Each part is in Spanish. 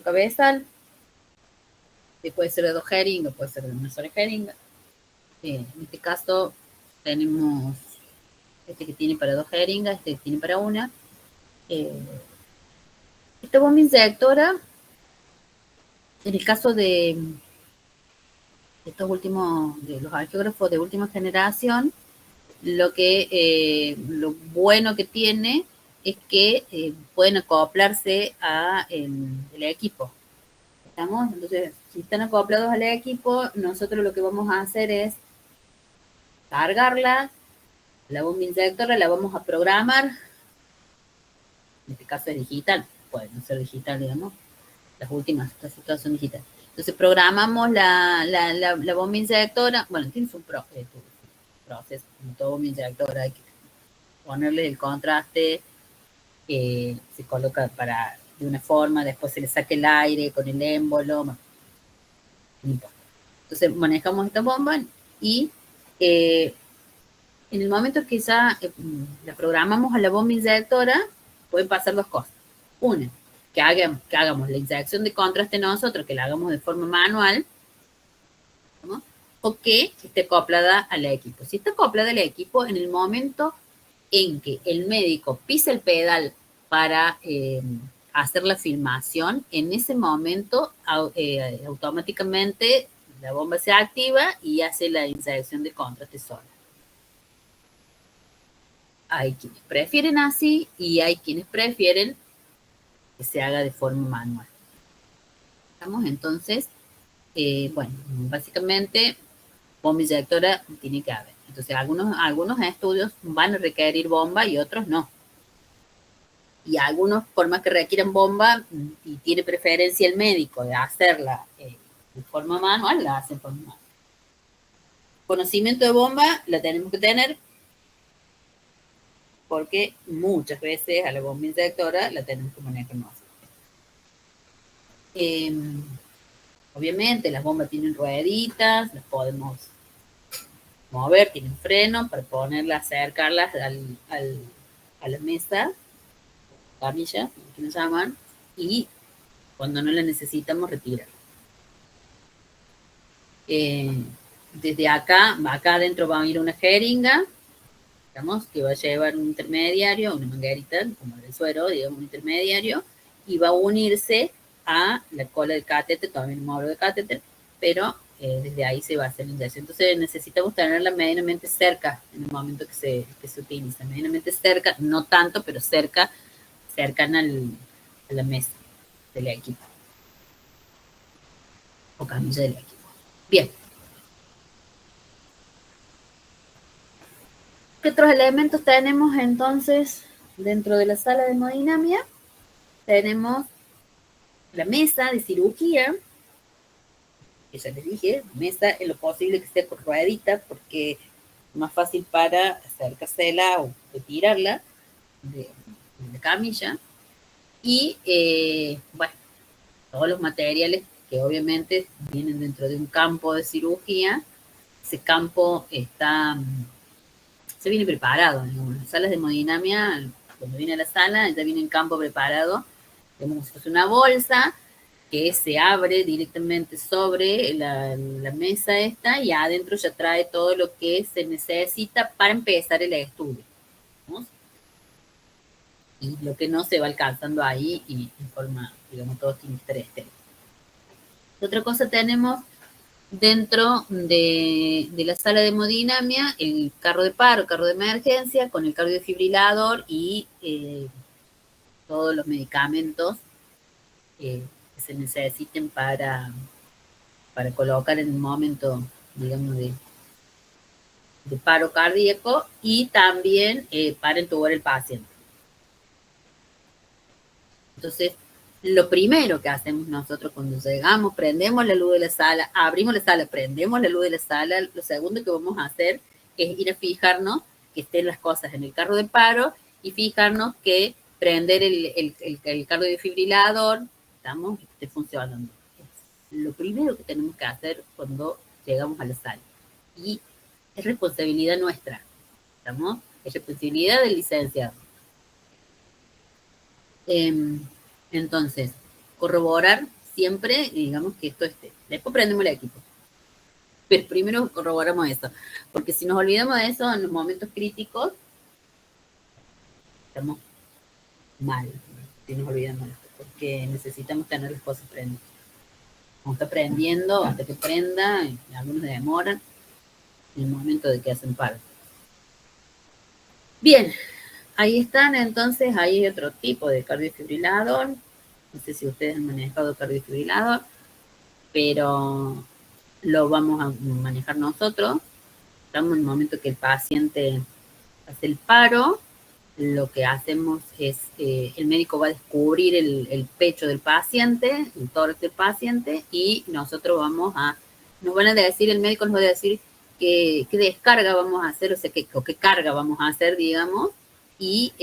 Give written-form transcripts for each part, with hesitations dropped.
cabezal, que puede ser de 2 jeringas, puede ser de una sola jeringa. En este caso tenemos este que tiene para 2 jeringas, este que tiene para una. Esta bomba inyectora, en el caso de estos últimos, de los angiógrafos de última generación, lo bueno que tiene es que pueden acoplarse a el equipo. ¿Estamos? Entonces, si están acoplados al equipo, nosotros lo que vamos a hacer es cargarla, la bomba inyectora la vamos a programar, en este caso es digital, puede no ser digital, digamos, las últimas, casi todas son digitales. Entonces programamos la bomba inyectora, bueno, tiene su proceso, como todo bomba inyectora, hay que ponerle el contraste, se coloca de una forma, después se le saca el aire con el émbolo, no importa. Entonces manejamos esta bomba y en el momento que ya la programamos a la bomba inyectora, pueden pasar 2 cosas. Una, que hagamos la inyección de contraste nosotros, que la hagamos de forma manual, ¿no? O que esté acoplada al equipo. Si está acoplada al equipo, en el momento en que el médico pisa el pedal para hacer la filmación, en ese momento automáticamente la bomba se activa y hace la inyección de contraste sola. Hay quienes prefieren así y hay quienes prefieren que se haga de forma manual. ¿Estamos? Entonces, bueno, básicamente bomba inyectora tiene que haber. Entonces, algunos estudios van a requerir bomba y otros no. Y algunos, por más que requieran bomba, y tiene preferencia el médico de hacerla de forma manual, la hacen por manual. Conocimiento de bomba la tenemos que tener, porque muchas veces a la bomba inyectora la tenemos que manejar nosotros. Obviamente las bombas tienen rueditas, las podemos mover, tienen freno para ponerlas, acercarlas a la mesa, camilla, que nos llaman, y cuando no la necesitamos retirar. Desde acá adentro va a ir una jeringa, digamos, que va a llevar un intermediario, una manguerita, como el suero, digamos, un intermediario, y va a unirse a la cola del catéter, también un módulo de catéter, pero desde ahí se va a hacer la inyección. Entonces necesitamos tenerla medianamente cerca en el momento que se utiliza, medianamente cerca, no tanto, pero cercana a la mesa del equipo, o camilla del equipo. Bien. ¿Qué otros elementos tenemos entonces dentro de la sala de hemodinamia? Tenemos la mesa de cirugía, que ya les dije, mesa en lo posible que esté por ruedita, porque es más fácil para acercársela o retirarla de la camilla. Y, bueno, todos los materiales que obviamente vienen dentro de un campo de cirugía, ese campo se viene preparado. En las salas de hemodinamia, cuando viene a la sala, ya viene en campo preparado, como si fuese una bolsa, que se abre directamente sobre la mesa esta y adentro ya trae todo lo que se necesita para empezar el estudio, ¿no? Y lo que no se va alcanzando ahí y en forma, digamos, todo tiene que estar estéril. Otra cosa tenemos dentro de la sala de hemodinamia, el carro de paro, carro de emergencia, con el cardiofibrilador y todos los medicamentos que se necesiten para colocar en el momento, digamos, de paro cardíaco y también para entubar el paciente. Entonces, lo primero que hacemos nosotros cuando llegamos, prendemos la luz de la sala, abrimos la sala, prendemos la luz de la sala, lo segundo que vamos a hacer es ir a fijarnos que estén las cosas en el carro de paro y fijarnos que prender el cardiofibrilador, estamos, que esté funcionando. Es lo primero que tenemos que hacer cuando llegamos a la sala. Y es responsabilidad nuestra, ¿estamos? Es responsabilidad del licenciado. Entonces, corroborar siempre, digamos, que esto esté. Después prendemos el equipo. Pero primero corroboramos eso, porque si nos olvidamos de eso en los momentos críticos, estamos mal, si nos olvidamos de esto, porque necesitamos tener las cosas prendidas. Vamos a estar prendiendo hasta que prenda, y algunos demoran en el momento de que hacen paro. Bien, ahí están, entonces, ahí hay otro tipo de cardiofibrilador. No sé si ustedes han manejado cardiofibrilador, pero lo vamos a manejar nosotros. Estamos en el momento que el paciente hace el paro, lo que hacemos es, el médico va a descubrir el pecho del paciente, el tórax del paciente, y nosotros nos van a decir, el médico nos va a decir qué descarga vamos a hacer, o sea, qué carga vamos a hacer, digamos, y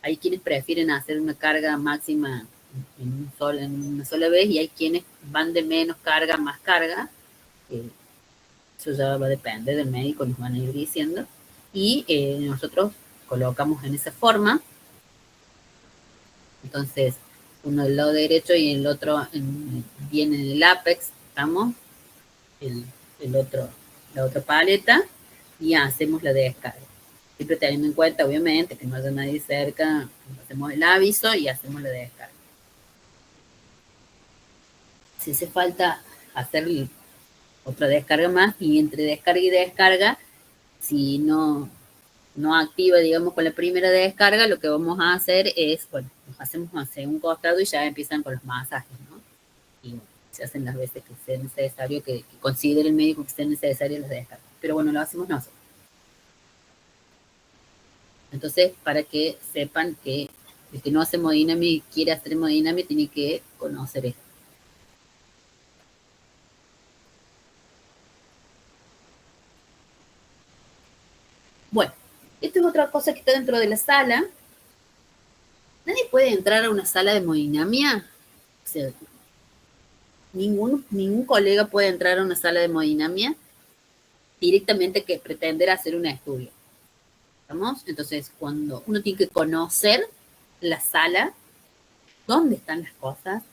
hay quienes prefieren hacer una carga máxima en una sola vez, y hay quienes van de menos carga a más carga. Eso ya va a depender del médico, nos van a ir diciendo, y nosotros colocamos en esa forma. Entonces, uno del lado derecho y el otro viene en el apex, estamos, el otro, la otra paleta, y hacemos la descarga. Siempre teniendo en cuenta, obviamente, que no haya nadie cerca, hacemos el aviso y hacemos la descarga. Si hace falta hacer otra descarga más, y entre descarga y descarga, si no activa, digamos, con la primera descarga, lo que vamos a hacer es, bueno, nos hacemos hacia un costado y ya empiezan con los masajes, ¿no? Y bueno, se hacen las veces que sea necesario, que considere el médico que sea necesario las descargas. Pero bueno, lo hacemos nosotros. Entonces, para que sepan que el que no hace hemodinamia y quiere hacer hemodinamia tiene que conocer esto. Bueno, esto es otra cosa que está dentro de la sala. Nadie puede entrar a una sala de hemodinamia. O sea, ningún colega puede entrar a una sala de hemodinamia directamente que pretender hacer un estudio. ¿Estamos? Entonces, cuando uno tiene que conocer la sala, dónde están las cosas,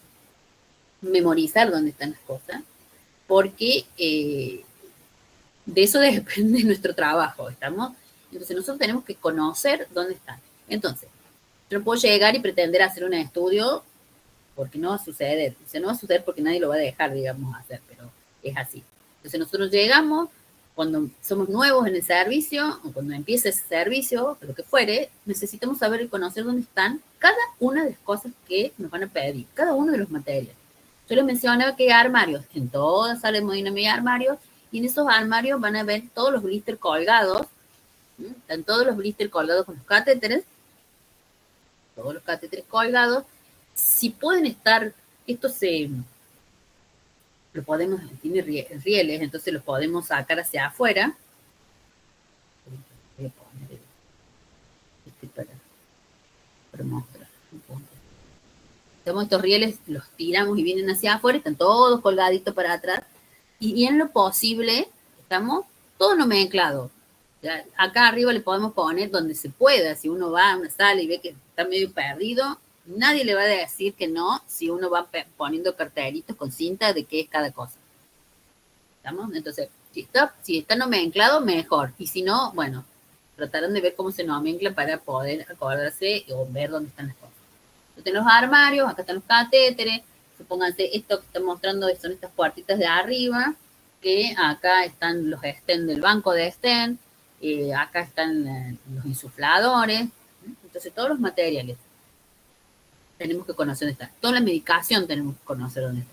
memorizar dónde están las cosas, porque de eso depende nuestro trabajo, ¿estamos? Entonces, nosotros tenemos que conocer dónde están. Entonces, yo no puedo llegar y pretender hacer un estudio porque no va a suceder. O sea, no va a suceder porque nadie lo va a dejar, digamos, hacer, pero es así. Entonces, nosotros llegamos, cuando somos nuevos en el servicio, o cuando empieza ese servicio, lo que fuere, necesitamos saber y conocer dónde están cada una de las cosas que nos van a pedir, cada uno de los materiales. Yo les mencionaba que hay armarios, en toda sala de hemodinamia hay armarios, y en esos armarios van a ver todos los blisters colgados, ¿sí? Están todos los blisters colgados con los catéteres, todos los catéteres colgados. Si pueden estar, esto lo podemos, tiene rieles, entonces los podemos sacar hacia afuera. Voy a poner para mostrar un punto. Estos rieles los tiramos y vienen hacia afuera, están todos colgaditos para atrás, y en lo posible, estamos todo no mezclado. Acá arriba le podemos poner donde se pueda, si uno va a una sala y ve que está medio perdido, nadie le va a decir que no si uno va poniendo cartelitos con cinta de qué es cada cosa. ¿Estamos? Entonces, si está nomenclado, mejor. Y si no, bueno, tratarán de ver cómo se nomencla para poder acordarse o ver dónde están las cosas. Entonces, los armarios, acá están los catéteres. Supónganse, esto que están mostrando son estas puertitas de arriba, que acá están los stents del banco de stent, acá están los insufladores. Entonces, todos los materiales tenemos que conocer dónde están. Toda la medicación tenemos que conocer dónde está.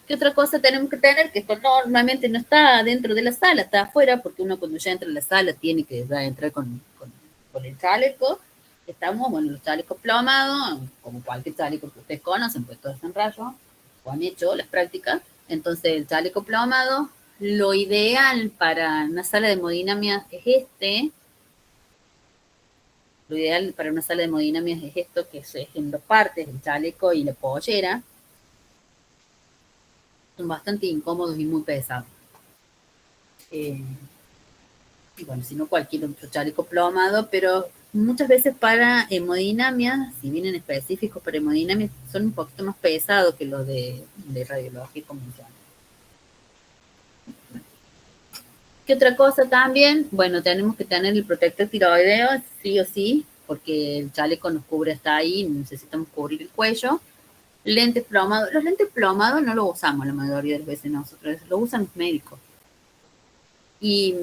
¿Qué otra cosa tenemos que tener? Que esto normalmente no está dentro de la sala, está afuera, porque uno cuando ya entra a la sala tiene que entrar con el chaleco. Estamos, bueno, los chalecos plomados, como cualquier chaleco que ustedes conocen, pues todos están rayos, o han hecho las prácticas. Entonces, el chaleco plomado, lo ideal para una sala de hemodinamia es este. Lo ideal para una sala de hemodinamia es esto, que es en dos partes, el chaleco y la pollera. Son bastante incómodos y muy pesados. Y bueno, si no cualquier otro chaleco plomado, pero muchas veces para hemodinamia, si vienen específicos para hemodinamia, son un poquito más pesados que los de radiología convencional. ¿Qué otra cosa también? Bueno, tenemos que tener el protector tiroideo, sí o sí, porque el chaleco nos cubre hasta ahí, necesitamos cubrir el cuello. Lentes plomados. Los lentes plomados no los usamos la mayoría de las veces nosotros, los usan los médicos. Y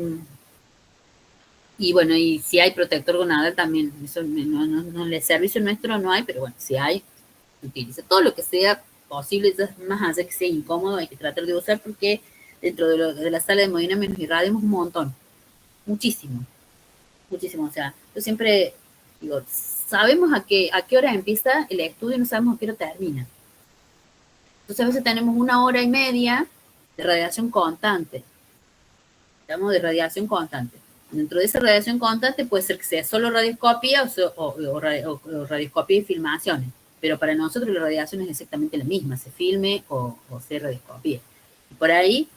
bueno, y si hay protector gonadal también, eso no, en el servicio nuestro no hay, pero bueno, si hay, utiliza todo lo que sea posible, más allá que sea incómodo, hay que tratar de usar porque dentro de la sala de hemodinamia nos irradiamos un montón, muchísimo, muchísimo. O sea, yo siempre digo, sabemos a qué hora empieza el estudio y no sabemos a qué hora termina. Entonces a veces tenemos 1 hora y media de radiación constante, digamos, de radiación constante. Dentro de esa radiación constante puede ser que sea solo radioscopía o radioscopía y filmaciones, pero para nosotros la radiación es exactamente la misma, se filme o sea radioscopía. Y por ahí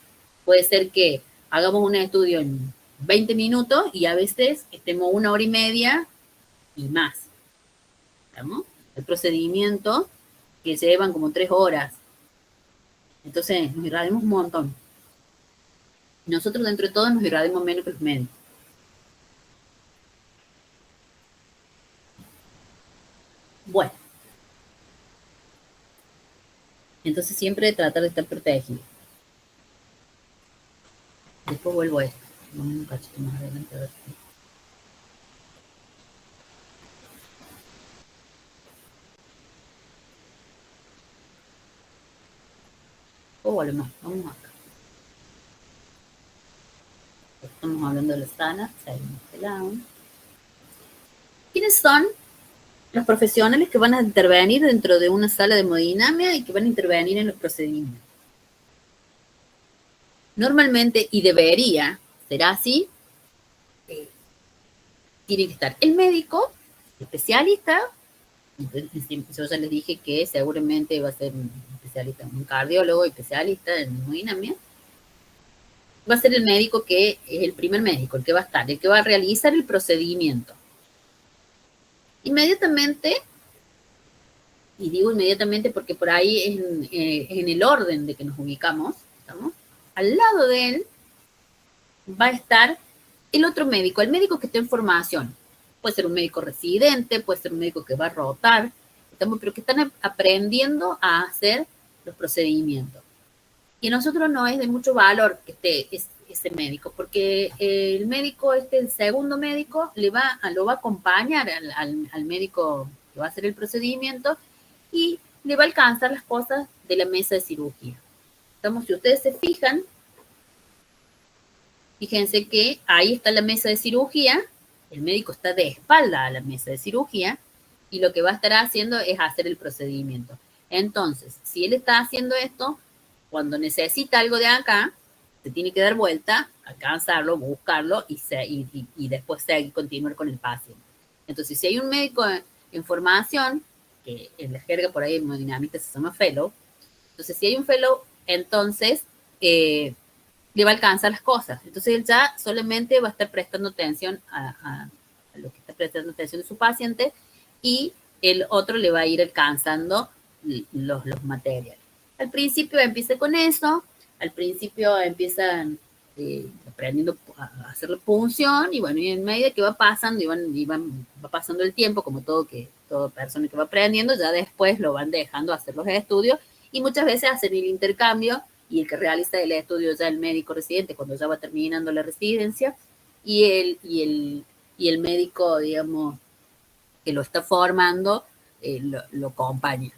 puede ser que hagamos un estudio en 20 minutos y a veces estemos 1 hora y media y más. ¿Estamos? El procedimiento que llevan como 3 horas. Entonces nos irradiamos un montón. Nosotros dentro de todo nos irradiamos menos que los médicos. Bueno, entonces siempre tratar de estar protegido. Después vuelvo a esto. Vamos un cachito más adelante a ver si. O volvemos, vamos acá. Estamos hablando de la sana, salimos de lado. ¿Quiénes son los profesionales que van a intervenir dentro de una sala de hemodinamia y que van a intervenir en los procedimientos? Normalmente, y debería ser así, tiene que estar el médico, especialista. Yo ya les dije que seguramente va a ser un especialista, un cardiólogo especialista en hemodinamia. Va a ser el médico que es el primer médico, el que va a estar, el que va a realizar el procedimiento. Inmediatamente, y digo inmediatamente porque por ahí es en el orden de que nos ubicamos, ¿estamos? Al lado de él va a estar el otro médico, el médico que está en formación. Puede ser un médico residente, puede ser un médico que va a rotar, pero que están aprendiendo a hacer los procedimientos. Y a nosotros no es de mucho valor que esté ese médico, porque el médico, el segundo médico, lo va a acompañar al médico que va a hacer el procedimiento y le va a alcanzar las cosas de la mesa de cirugía. Entonces, si ustedes se fijan, fíjense que ahí está la mesa de cirugía, el médico está de espalda a la mesa de cirugía y lo que va a estar haciendo es hacer el procedimiento. Entonces, si él está haciendo esto, cuando necesita algo de acá, se tiene que dar vuelta, alcanzarlo, buscarlo y después continuar con el paciente. Entonces, si hay un médico en formación, que en la jerga por ahí hemodinamista se llama fellow, entonces si hay un fellow, entonces le va a alcanzar las cosas. Entonces él ya solamente va a estar prestando atención a lo que está prestando atención de su paciente y el otro le va a ir alcanzando los materiales. Al principio empieza con eso, al principio empiezan aprendiendo a hacer la punción y bueno, y en medida que va pasando va pasando el tiempo, como toda persona que va aprendiendo, ya después lo van dejando hacer los estudios y muchas veces hacen el intercambio y el que realiza el estudio ya el médico residente cuando ya va terminando la residencia y el médico, digamos, que lo está formando, lo acompaña.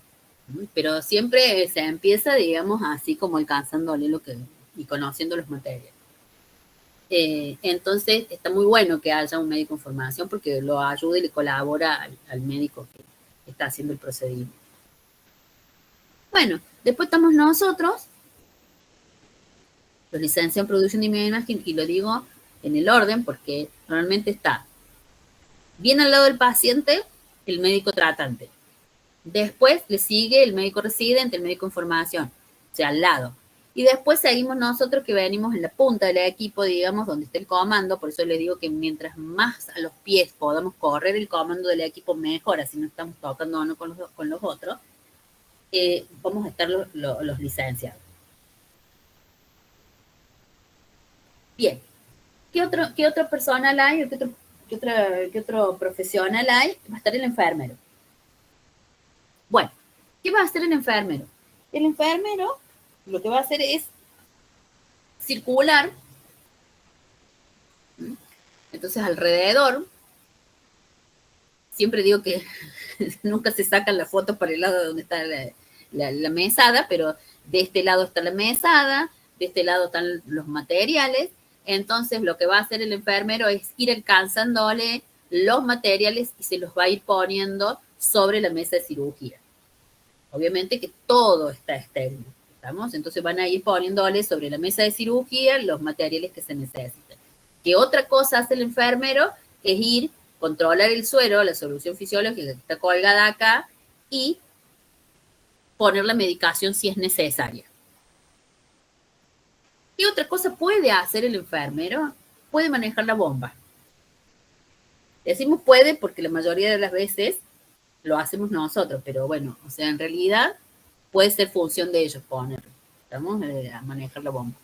Pero siempre se empieza, digamos, así como alcanzándole y conociendo los materiales. Entonces, está muy bueno que haya un médico en formación porque lo ayuda y le colabora al médico que está haciendo el procedimiento. Bueno, después estamos nosotros, los licenciados en producción de imagen, y lo digo en el orden porque normalmente está bien al lado del paciente el médico tratante. Después le sigue el médico residente, el médico en formación, o sea, al lado. Y después seguimos nosotros que venimos en la punta del equipo, digamos, donde está el comando. Por eso les digo que mientras más a los pies podamos correr el comando del equipo, mejor, así no estamos tocando uno con los otros. Vamos a estar los licenciados. Bien, ¿qué otro personal hay? ¿Qué otro profesional hay? Va a estar el enfermero. Bueno, ¿qué va a hacer el enfermero? El enfermero lo que va a hacer es circular. Entonces, alrededor, siempre digo que nunca se sacan las fotos para el lado de donde está la mesada, pero de este lado está la mesada, de este lado están los materiales. Entonces, lo que va a hacer el enfermero es ir alcanzándole los materiales y se los va a ir poniendo sobre la mesa de cirugía. Obviamente que todo está estéril, ¿estamos? Entonces van a ir poniéndole sobre la mesa de cirugía los materiales que se necesitan. ¿Qué otra cosa hace el enfermero? Es ir, controlar el suero, la solución fisiológica que está colgada acá, y poner la medicación si es necesaria. ¿Qué otra cosa puede hacer el enfermero? Puede manejar la bomba. Decimos puede porque la mayoría de las veces lo hacemos nosotros, pero bueno, o sea, en realidad puede ser función de ellos ponerlo, ¿estamos? A manejar la bomba.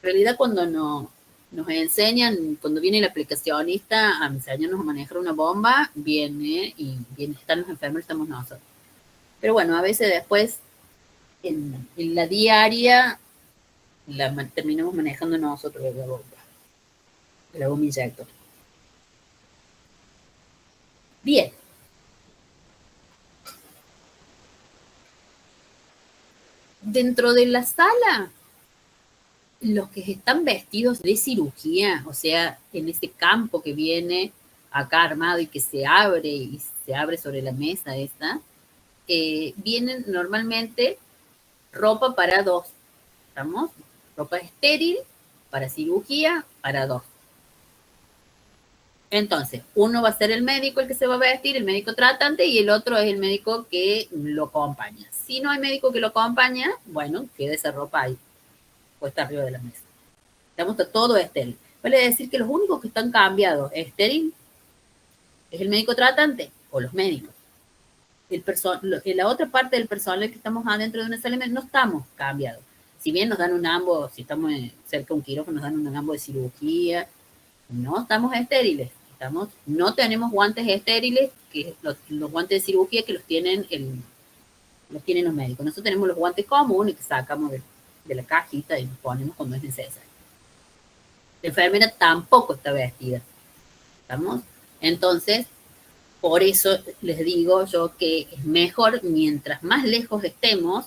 En realidad cuando nos enseñan, cuando viene el aplicacionista a enseñarnos a manejar una bomba, viene y están los enfermeros, estamos nosotros. Pero bueno, a veces después en la diaria terminamos manejando nosotros la bomba inyector. Bien. Dentro de la sala, los que están vestidos de cirugía, o sea, en ese campo que viene acá armado y que se abre sobre la mesa esta, vienen normalmente ropa para dos, ¿estamos? Ropa estéril para cirugía para dos. Entonces, uno va a ser el médico el que se va a vestir, el médico tratante, y el otro es el médico que lo acompaña. Si no hay médico que lo acompaña, bueno, queda esa ropa ahí, puesta arriba de la mesa. Estamos todo estéril. Vale decir que los únicos que están cambiados estéril es el médico tratante o los médicos. En la otra parte del personal que estamos adentro de una sala no estamos cambiados. Si bien nos dan un ambo, si estamos cerca de un quirófano, nos dan un ambo de cirugía, no estamos estériles. No tenemos guantes estériles, que los guantes de cirugía que los tienen los médicos. Nosotros tenemos los guantes comunes que sacamos de la cajita y los ponemos cuando es necesario. La enfermera tampoco está vestida, ¿estamos? Entonces, por eso les digo yo que es mejor mientras más lejos estemos,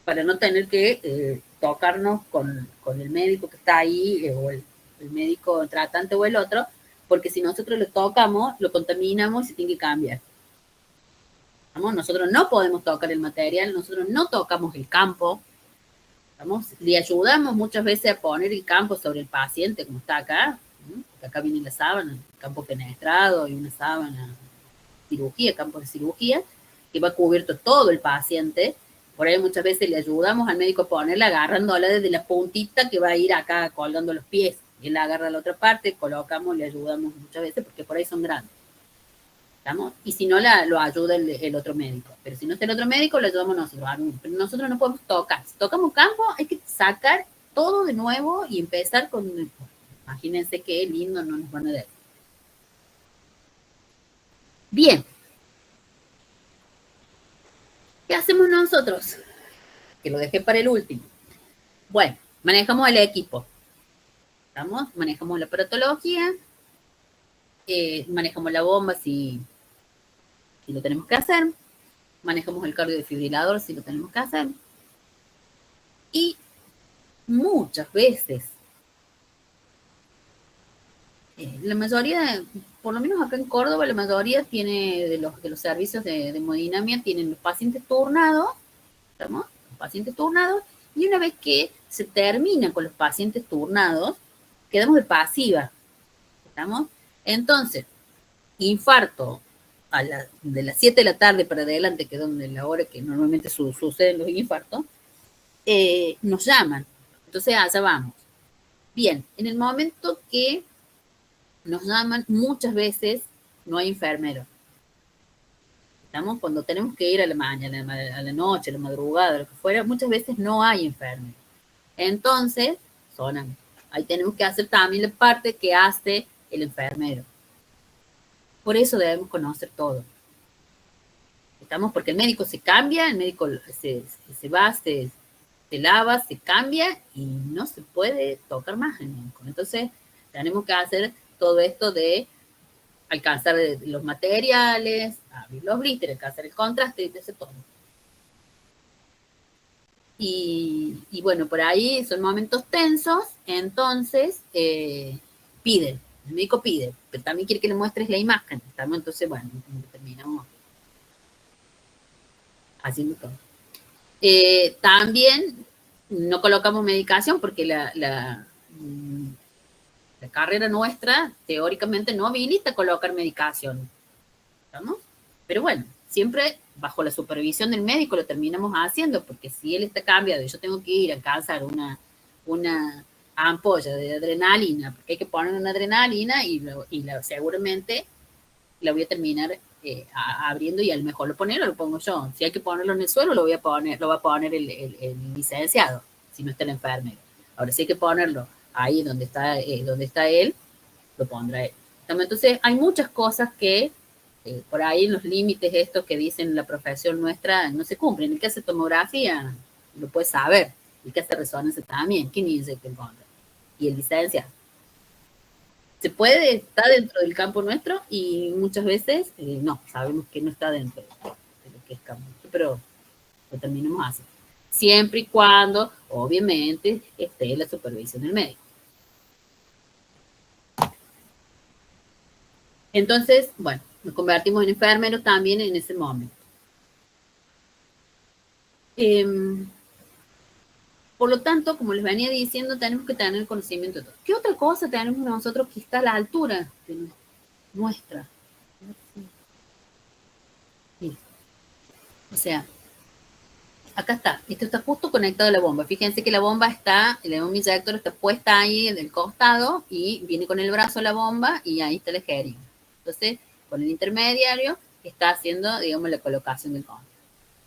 para no tener que tocarnos con el médico que está ahí, o el médico tratante o el otro, porque si nosotros lo tocamos, lo contaminamos y se tiene que cambiar. ¿Vamos? Nosotros no podemos tocar el material, nosotros no tocamos el campo, ¿vamos? Le ayudamos muchas veces a poner el campo sobre el paciente, como está acá, ¿no? Acá viene la sábana, el campo penetrado y una sábana, cirugía, campo de cirugía, que va cubierto todo el paciente. Por ahí muchas veces le ayudamos al médico a ponerla agarrándola desde la puntita que va a ir acá colgando los pies. Él agarra la otra parte, colocamos, le ayudamos muchas veces porque por ahí son grandes. ¿Estamos? Y si no, lo ayuda el otro médico. Pero si no está el otro médico, lo ayudamos nosotros. Pero nosotros no podemos tocar. Si tocamos campo, hay que sacar todo de nuevo y empezar con... Imagínense qué lindo no nos van a dar. Bien. ¿Qué hacemos nosotros? Que lo dejé para el último. Bueno, manejamos el equipo. ¿Estamos? Manejamos la aparatología. Manejamos la bomba si lo tenemos que hacer. Manejamos el cardiodefibrilador si lo tenemos que hacer. Y muchas veces, la mayoría, por lo menos acá en Córdoba, la mayoría tiene de los servicios de hemodinamia, tienen los pacientes turnados, ¿estamos? Los pacientes turnados, y una vez que se termina con los pacientes turnados, quedamos de pasiva, ¿estamos? Entonces, infarto de las 7 de la tarde para adelante, que es donde la hora que normalmente suceden los infartos, nos llaman. Entonces, allá vamos. Bien, en el momento que nos llaman, muchas veces no hay enfermero. ¿Estamos? Cuando tenemos que ir a la mañana, a la noche, a la madrugada, lo que fuera, muchas veces no hay enfermero. Entonces, sonan. Ahí tenemos que hacer también la parte que hace el enfermero. Por eso debemos conocer todo. ¿Estamos? Porque el médico se cambia, el médico se va, se lava, se cambia y no se puede tocar más el médico. Entonces, tenemos que hacer todo esto de alcanzar los materiales, abrir los blisters, alcanzar el contraste, y todo. Y bueno, por ahí son momentos tensos, entonces piden, el médico pide, pero también quiere que le muestres la imagen. Entonces, bueno, terminamos haciendo todo. También no colocamos medicación porque la carrera nuestra teóricamente no habilita a colocar medicación. ¿Estamos? Pero bueno, siempre bajo la supervisión del médico lo terminamos haciendo, porque si él está cambiado y yo tengo que ir a alcanzar una ampolla de adrenalina, porque hay que poner una adrenalina y seguramente la voy a terminar abriendo y a lo mejor lo pongo yo. Si hay que ponerlo en el suelo, lo va a poner el licenciado, si no está el enfermero. Ahora, si hay que ponerlo ahí donde está él, lo pondrá él. Entonces, hay muchas cosas que por ahí los límites estos que dicen la profesión nuestra no se cumplen. El que hace tomografía lo puede saber, el que hace resonancia también. ¿Quién dice que encuentra? Y el licenciado. Se puede, está dentro del campo nuestro y muchas veces no, sabemos que no está dentro de lo que es campo nuestro, pero lo terminamos así. Siempre y cuando, obviamente, esté la supervisión del médico. Entonces, bueno, nos convertimos en enfermeros también en ese momento. Por lo tanto, como les venía diciendo, tenemos que tener conocimiento de todo. ¿Qué otra cosa tenemos nosotros que está a la altura de nuestra? Sí. O sea, acá está. Esto está justo conectado a la bomba. Fíjense que la bomba inyector está puesta ahí en el costado y viene con el brazo la bomba y ahí está la jeringa. Entonces, con el intermediario está haciendo, digamos, la colocación del contra.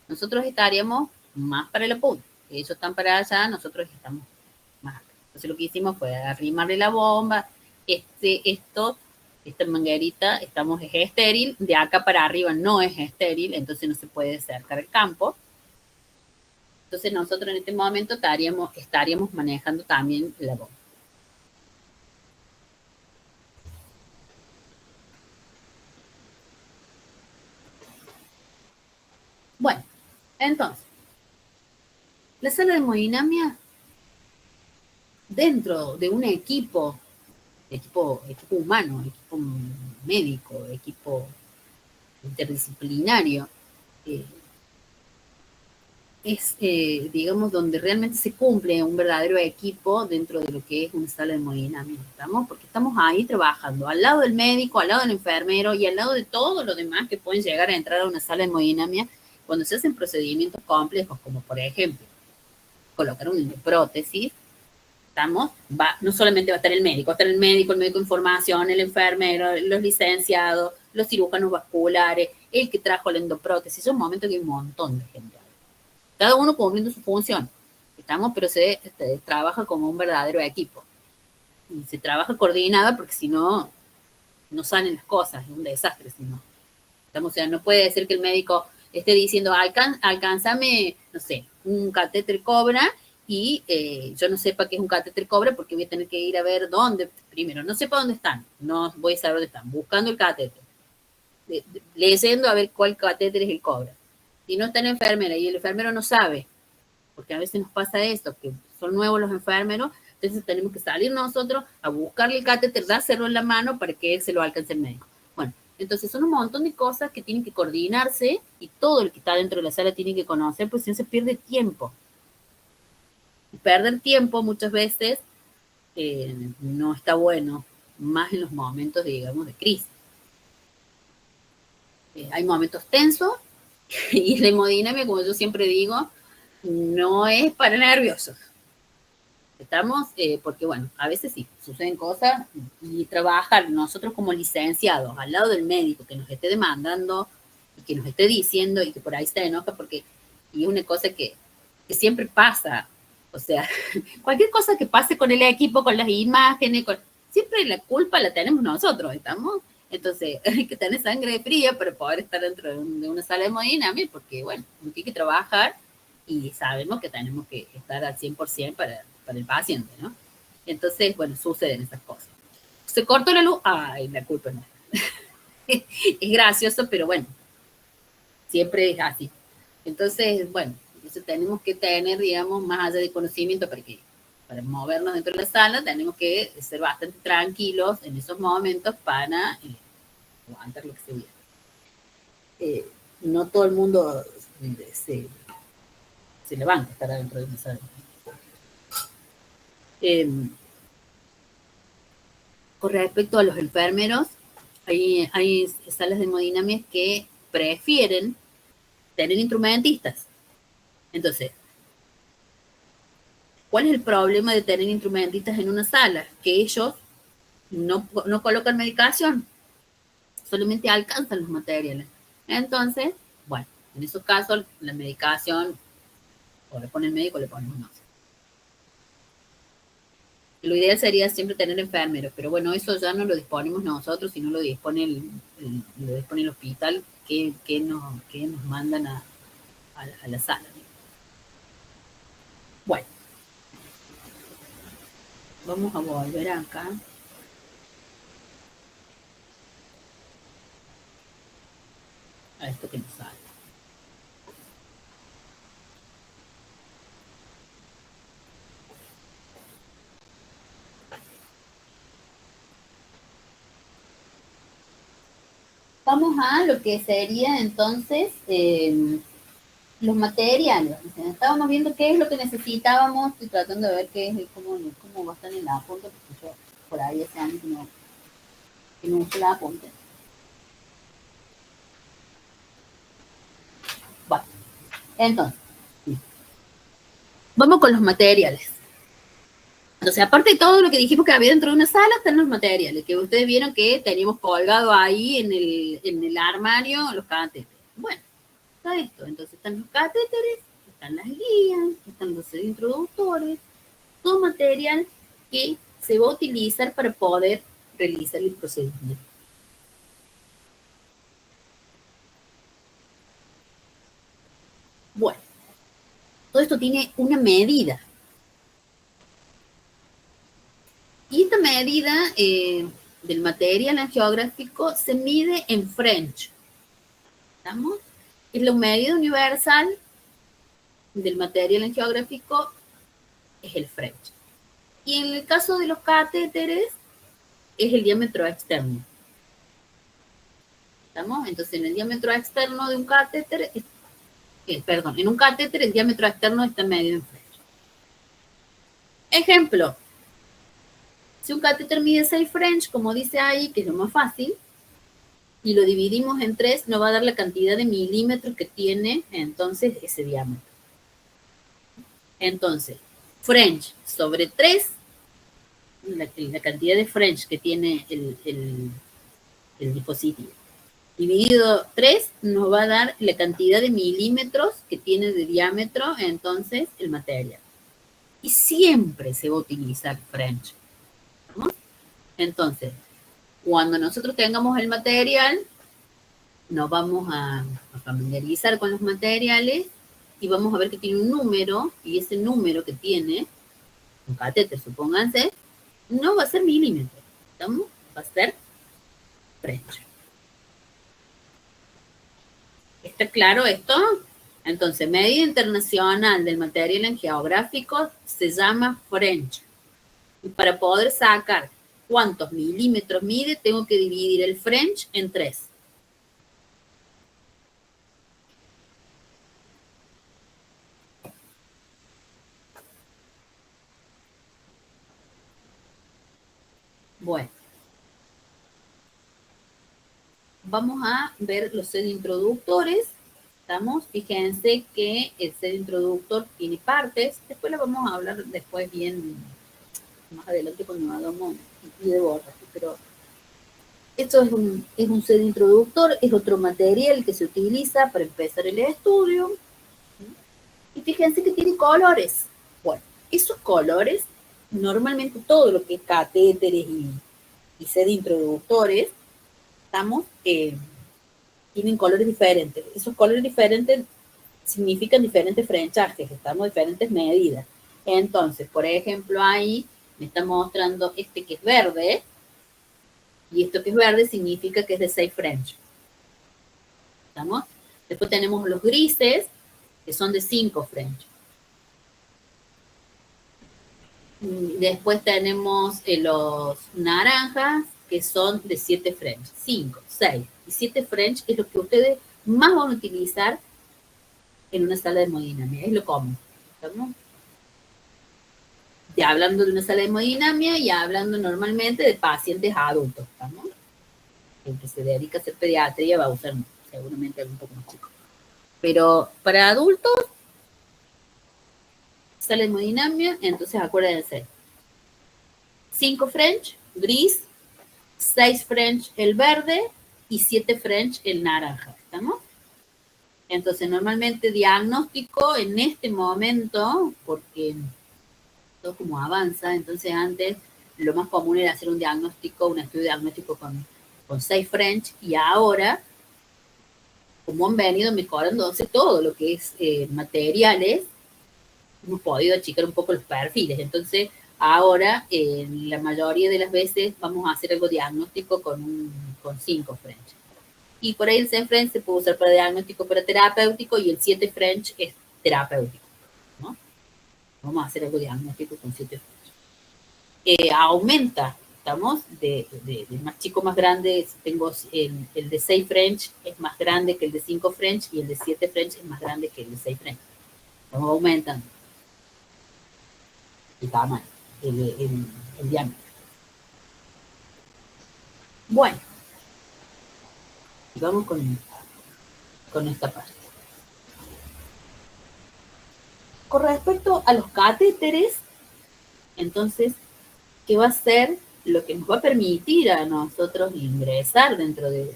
Nosotros estaríamos más para la punta. Ellos están para allá, nosotros estamos más acá. Entonces, lo que hicimos fue arrimarle la bomba. Esta manguerita, es estéril. De acá para arriba no es estéril, entonces no se puede cercar el campo. Entonces, nosotros en este momento estaríamos manejando también la bomba. Bueno, entonces, la sala de hemodinamia, dentro de un equipo humano, equipo médico, equipo interdisciplinario, es, digamos, donde realmente se cumple un verdadero equipo dentro de lo que es una sala de hemodinamia, ¿estamos? Porque estamos ahí trabajando al lado del médico, al lado del enfermero y al lado de todo lo demás que pueden llegar a entrar a una sala de hemodinamia cuando se hacen procedimientos complejos, como por ejemplo, colocar una prótesis. No solamente va a estar el médico el médico de información, el enfermero, los licenciados, los cirujanos vasculares, el que trajo la endoprótesis. Es un momento que hay un montón de gente. Cada uno cumpliendo su función. Pero se trabaja como un verdadero equipo. Y se trabaja coordinado porque si no, no salen las cosas, es un desastre. O sea, no puede ser que el médico esté diciendo, alcánzame, no sé, un catéter cobra y yo no sepa qué es un catéter cobra porque voy a tener que ir a ver dónde. Primero, no sepa dónde están, no voy a saber dónde están, buscando el catéter, leyendo a ver cuál catéter es el cobra. Si no está la enfermera y el enfermero no sabe, porque a veces nos pasa esto, que son nuevos los enfermeros, entonces tenemos que salir nosotros a buscarle el catéter, dárselo en la mano para que él se lo alcance el médico. Bueno, entonces son un montón de cosas que tienen que coordinarse y todo el que está dentro de la sala tiene que conocer, pues si no se pierde tiempo. Y perder tiempo muchas veces no está bueno, más en los momentos, digamos, de crisis. Hay momentos tensos y la hemodinamia, como yo siempre digo, no es para nerviosos. Estamos, porque bueno, a veces sí, suceden cosas y trabajar nosotros como licenciados al lado del médico que nos esté demandando y que nos esté diciendo y que por ahí se enoja porque, y es una cosa que siempre pasa, o sea, cualquier cosa que pase con el equipo, con las imágenes, siempre la culpa la tenemos nosotros, ¿estamos? Entonces hay que tener sangre fría para poder estar dentro de una sala de hemodinámica porque, bueno, hay que trabajar y sabemos que tenemos que estar al 100% para el paciente, ¿no? Entonces, bueno, suceden esas cosas. Se cortó la luz, ay, la culpa no. Es gracioso, pero bueno, siempre es así. Entonces, bueno, entonces tenemos que tener, digamos, más allá de conocimiento para movernos dentro de la sala, tenemos que ser bastante tranquilos en esos momentos para aguantar lo que se viene. No todo el mundo se levanta estar dentro de una sala. Eh, con respecto a los enfermeros, hay salas de hemodinamia que prefieren tener instrumentistas. Entonces, ¿cuál es el problema de tener instrumentistas en una sala? Que ellos no colocan medicación, solamente alcanzan los materiales. Entonces, bueno, en esos casos la medicación o le pone el médico o le ponemos nosotros. Lo ideal sería siempre tener enfermeros, pero bueno, eso ya no lo disponemos nosotros, sino lo dispone lo dispone el hospital que nos mandan a la sala. Bueno, vamos a volver acá. A esto que nos sale. Vamos a lo que sería entonces los materiales. O sea, estábamos viendo qué es lo que necesitábamos y tratando de ver qué es cómo va a estar en la punta, porque yo por ahí hace años que no uso la punta. Bueno, entonces, vamos con los materiales. Entonces, aparte de todo lo que dijimos que había dentro de una sala, están los materiales, que ustedes vieron que teníamos colgado ahí en el armario los catéteres. Bueno, está esto. Entonces están los catéteres, están las guías, están los introductores, todo material que se va a utilizar para poder realizar el procedimiento. Bueno, todo esto tiene una medida. Y esta medida del material angiográfico se mide en French. ¿Estamos? Es la medida universal del material angiográfico, es el French. Y en el caso de los catéteres, es el diámetro externo. ¿Estamos? Entonces, en el diámetro externo de un catéter, en un catéter el diámetro externo está medido en French. Ejemplo, si un catéter mide 6 French, como dice ahí, que es lo más fácil, y lo dividimos en 3, nos va a dar la cantidad de milímetros que tiene entonces ese diámetro. Entonces, French sobre 3, la cantidad de French que tiene el dispositivo, dividido 3 nos va a dar la cantidad de milímetros que tiene de diámetro entonces el material. Y siempre se va a utilizar French. ¿No? Entonces, cuando nosotros tengamos el material, nos vamos a familiarizar con los materiales y vamos a ver que tiene un número, y ese número que tiene, un catéter, supónganse, no va a ser milímetro, ¿estamos? Va a ser French. ¿Está claro esto? Entonces, medida internacional del material angiográfico se llama French. Y para poder sacar cuántos milímetros mide, tengo que dividir el French en 3. Bueno, vamos a ver los introductores. ¿Estamos? Fíjense que el sed introductor tiene partes, después lo vamos a hablar después bien más adelante cuando hagamos y de borra, pero esto es un sed introductor, es otro material que se utiliza para empezar el estudio. Y fíjense que tiene colores. Bueno, esos colores, normalmente todo lo que es catéteres y sed introductores, estamos, tienen colores diferentes. Esos colores diferentes significan diferentes frenchajes, estamos diferentes medidas. Entonces, por ejemplo, ahí me está mostrando este que es verde, y esto que es verde significa que es de 6 French. ¿Estamos? Después tenemos los grises, que son de 5 French. Después tenemos los naranjas, que son de 7 French. 5, 6 y 7 French es lo que ustedes más van a utilizar en una sala de hemodinamia. Es lo común. ¿Estamos? Ya hablando de una sala de hemodinamia y hablando normalmente de pacientes adultos. ¿Estamos? El que se dedica a hacer pediatría va a usar seguramente algo un poco más chico. Pero para adultos, sala de hemodinamia, entonces acuérdense. 5 French, gris, 6 French el verde y 7 French el naranja. ¿Estamos? Entonces, normalmente diagnóstico en este momento, porque todo como avanza, entonces antes lo más común era hacer un diagnóstico, un estudio diagnóstico con 6 French, y ahora, como han venido mejorándose todo lo que es materiales, hemos podido achicar un poco los perfiles. Entonces, ahora, la mayoría de las veces, vamos a hacer algo diagnóstico con 5 French. Y por ahí el 6 French se puede usar para diagnóstico, para terapéutico, y el 7 French es terapéutico, ¿no? Vamos a hacer algo diagnóstico con 7 French. Aumenta, ¿estamos? De más chico más grande, tengo el de 6 French es más grande que el de 5 French, y el de 7 French es más grande que el de 6 French. Estamos aumentando el tamaño, el diámetro. Bueno, y vamos con esta parte. Con respecto a los catéteres, entonces, ¿qué va a ser lo que nos va a permitir a nosotros ingresar dentro del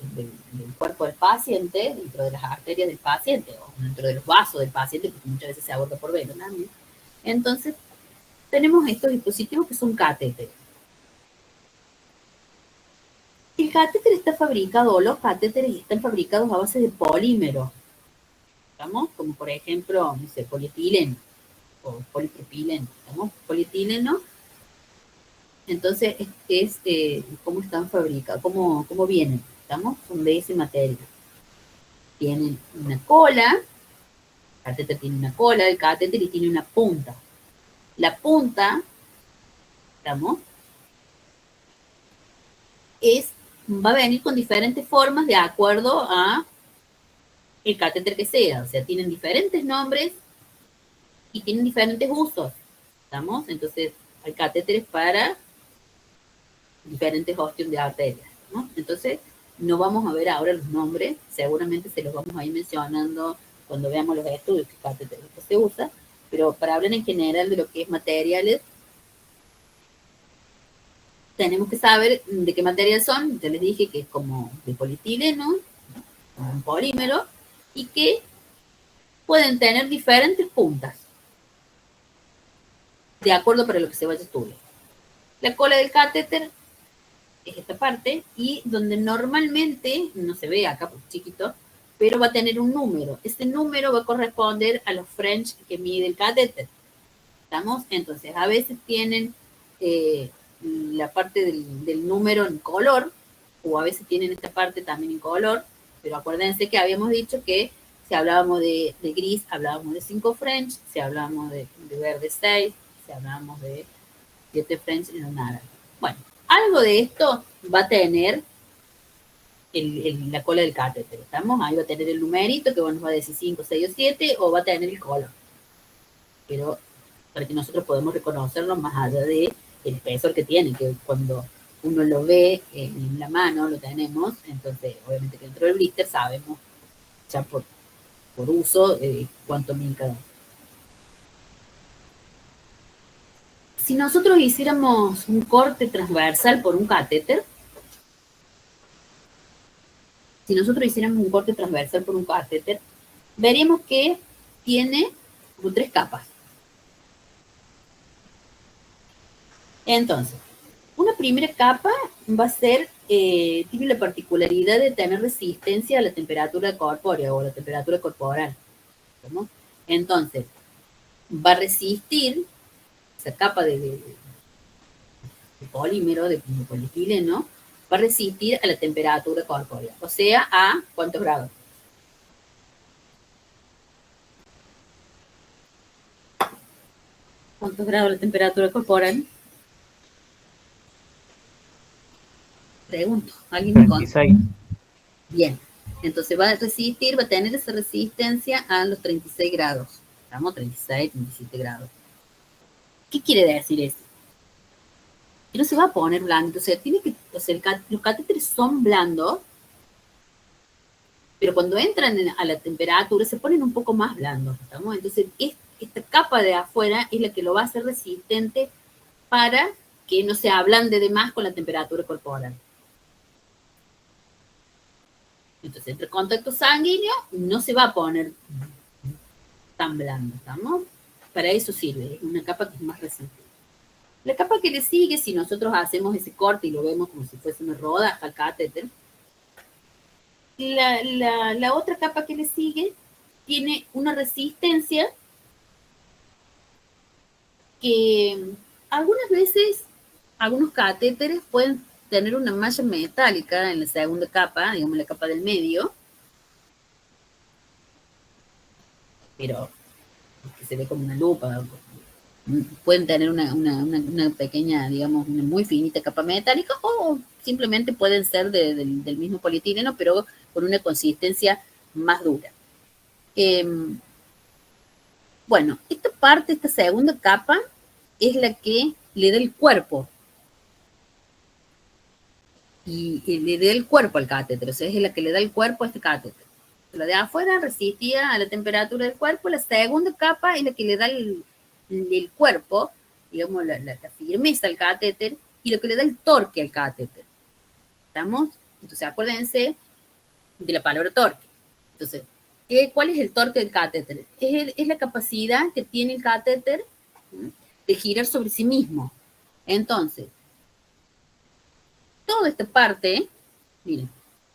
cuerpo del paciente, dentro de las arterias del paciente, o dentro de los vasos del paciente, porque muchas veces se aborda por vena también? Entonces, tenemos estos dispositivos que son catéteres. El catéter está fabricado, o los catéteres están fabricados a base de polímero, ¿estamos? Como por ejemplo, no sé, polietileno o polipropileno, ¿estamos? Polietileno. Entonces, cómo están fabricados, cómo vienen, ¿estamos? Son de ese material. Tienen una cola, el catéter tiene una cola, el catéter y tiene una punta. La punta, ¿estamos? Va a venir con diferentes formas de acuerdo a el catéter que sea. O sea, tienen diferentes nombres y tienen diferentes usos. ¿Estamos? Entonces, hay catéteres para diferentes ostios de arterias, ¿no? Entonces, no vamos a ver ahora los nombres, seguramente se los vamos a ir mencionando cuando veamos los estudios que catéteres que se usa, pero para hablar en general de lo que es materiales, tenemos que saber de qué material son. Ya les dije que es como de polietileno, como un polímero, y que pueden tener diferentes puntas, de acuerdo para lo que se vaya a estudiar. La cola del catéter es esta parte, y donde normalmente, no se ve acá porque es chiquito, pero va a tener un número. Este número va a corresponder a los French que mide el catéter. ¿Estamos? Entonces, a veces tienen la parte del número en color, o a veces tienen esta parte también en color, pero acuérdense que habíamos dicho que si hablábamos de gris, hablábamos de 5 French, si hablábamos de verde 6, si hablábamos de 7 French, no nada. Bueno, algo de esto va a tener la cola del catéter, ¿estamos? Ahí va a tener el numerito que nos va a decir 5, 6 o 7, o va a tener el color. Pero para que nosotros podamos reconocerlo más allá de el espesor que tiene, que cuando uno lo ve en la mano, lo tenemos, entonces obviamente que dentro del blister sabemos ya por por uso, cuánto mide cada uno. Si nosotros hiciéramos un corte transversal por un catéter, veríamos que tiene como 3 capas. Entonces, una primera capa va a ser, tiene la particularidad de tener resistencia a la temperatura corpórea o a la temperatura corporal, ¿no? Entonces, va a resistir esa capa de polímero, de polietileno, va a resistir a la temperatura corpórea, o sea, ¿a cuántos grados? ¿Cuántos grados la temperatura corporal? Pregunto, ¿alguien me contesta? 36. Bien, entonces va a resistir, va a tener esa resistencia a los 36 grados. Estamos 36, 37 grados. ¿Qué quiere decir eso? Que no se va a poner blando, o sea, los catéteres son blandos, pero cuando entran a la temperatura se ponen un poco más blandos, ¿estamos? Entonces, esta capa de afuera es la que lo va a hacer resistente para que no se ablande de más con la temperatura corporal. Entonces, entre contacto sanguíneo no se va a poner tan blando, ¿estamos? Para eso sirve, es una capa que es más resistente. La capa que le sigue, si nosotros hacemos ese corte y lo vemos como si fuese una rodaja al catéter, la otra capa que le sigue tiene una resistencia que algunas veces, algunos catéteres pueden tener una malla metálica en la segunda capa, digamos la capa del medio, pero que se ve como una lupa, pueden tener una pequeña, digamos, una muy finita capa metálica, o simplemente pueden ser del mismo polietileno, pero con una consistencia más dura. Bueno, esta segunda capa, es la que le da el cuerpo. Y le da el cuerpo al catéter, o sea, es la que le da el cuerpo a este catéter. La de afuera resistía a la temperatura del cuerpo, la segunda capa es la que le da el cuerpo, digamos, la firmeza al catéter, y lo que le da el torque al catéter. ¿Estamos? Entonces, acuérdense de la palabra torque. Entonces, ¿cuál es el torque del catéter? Es la capacidad que tiene el catéter de girar sobre sí mismo. Entonces, toda esta parte, miren,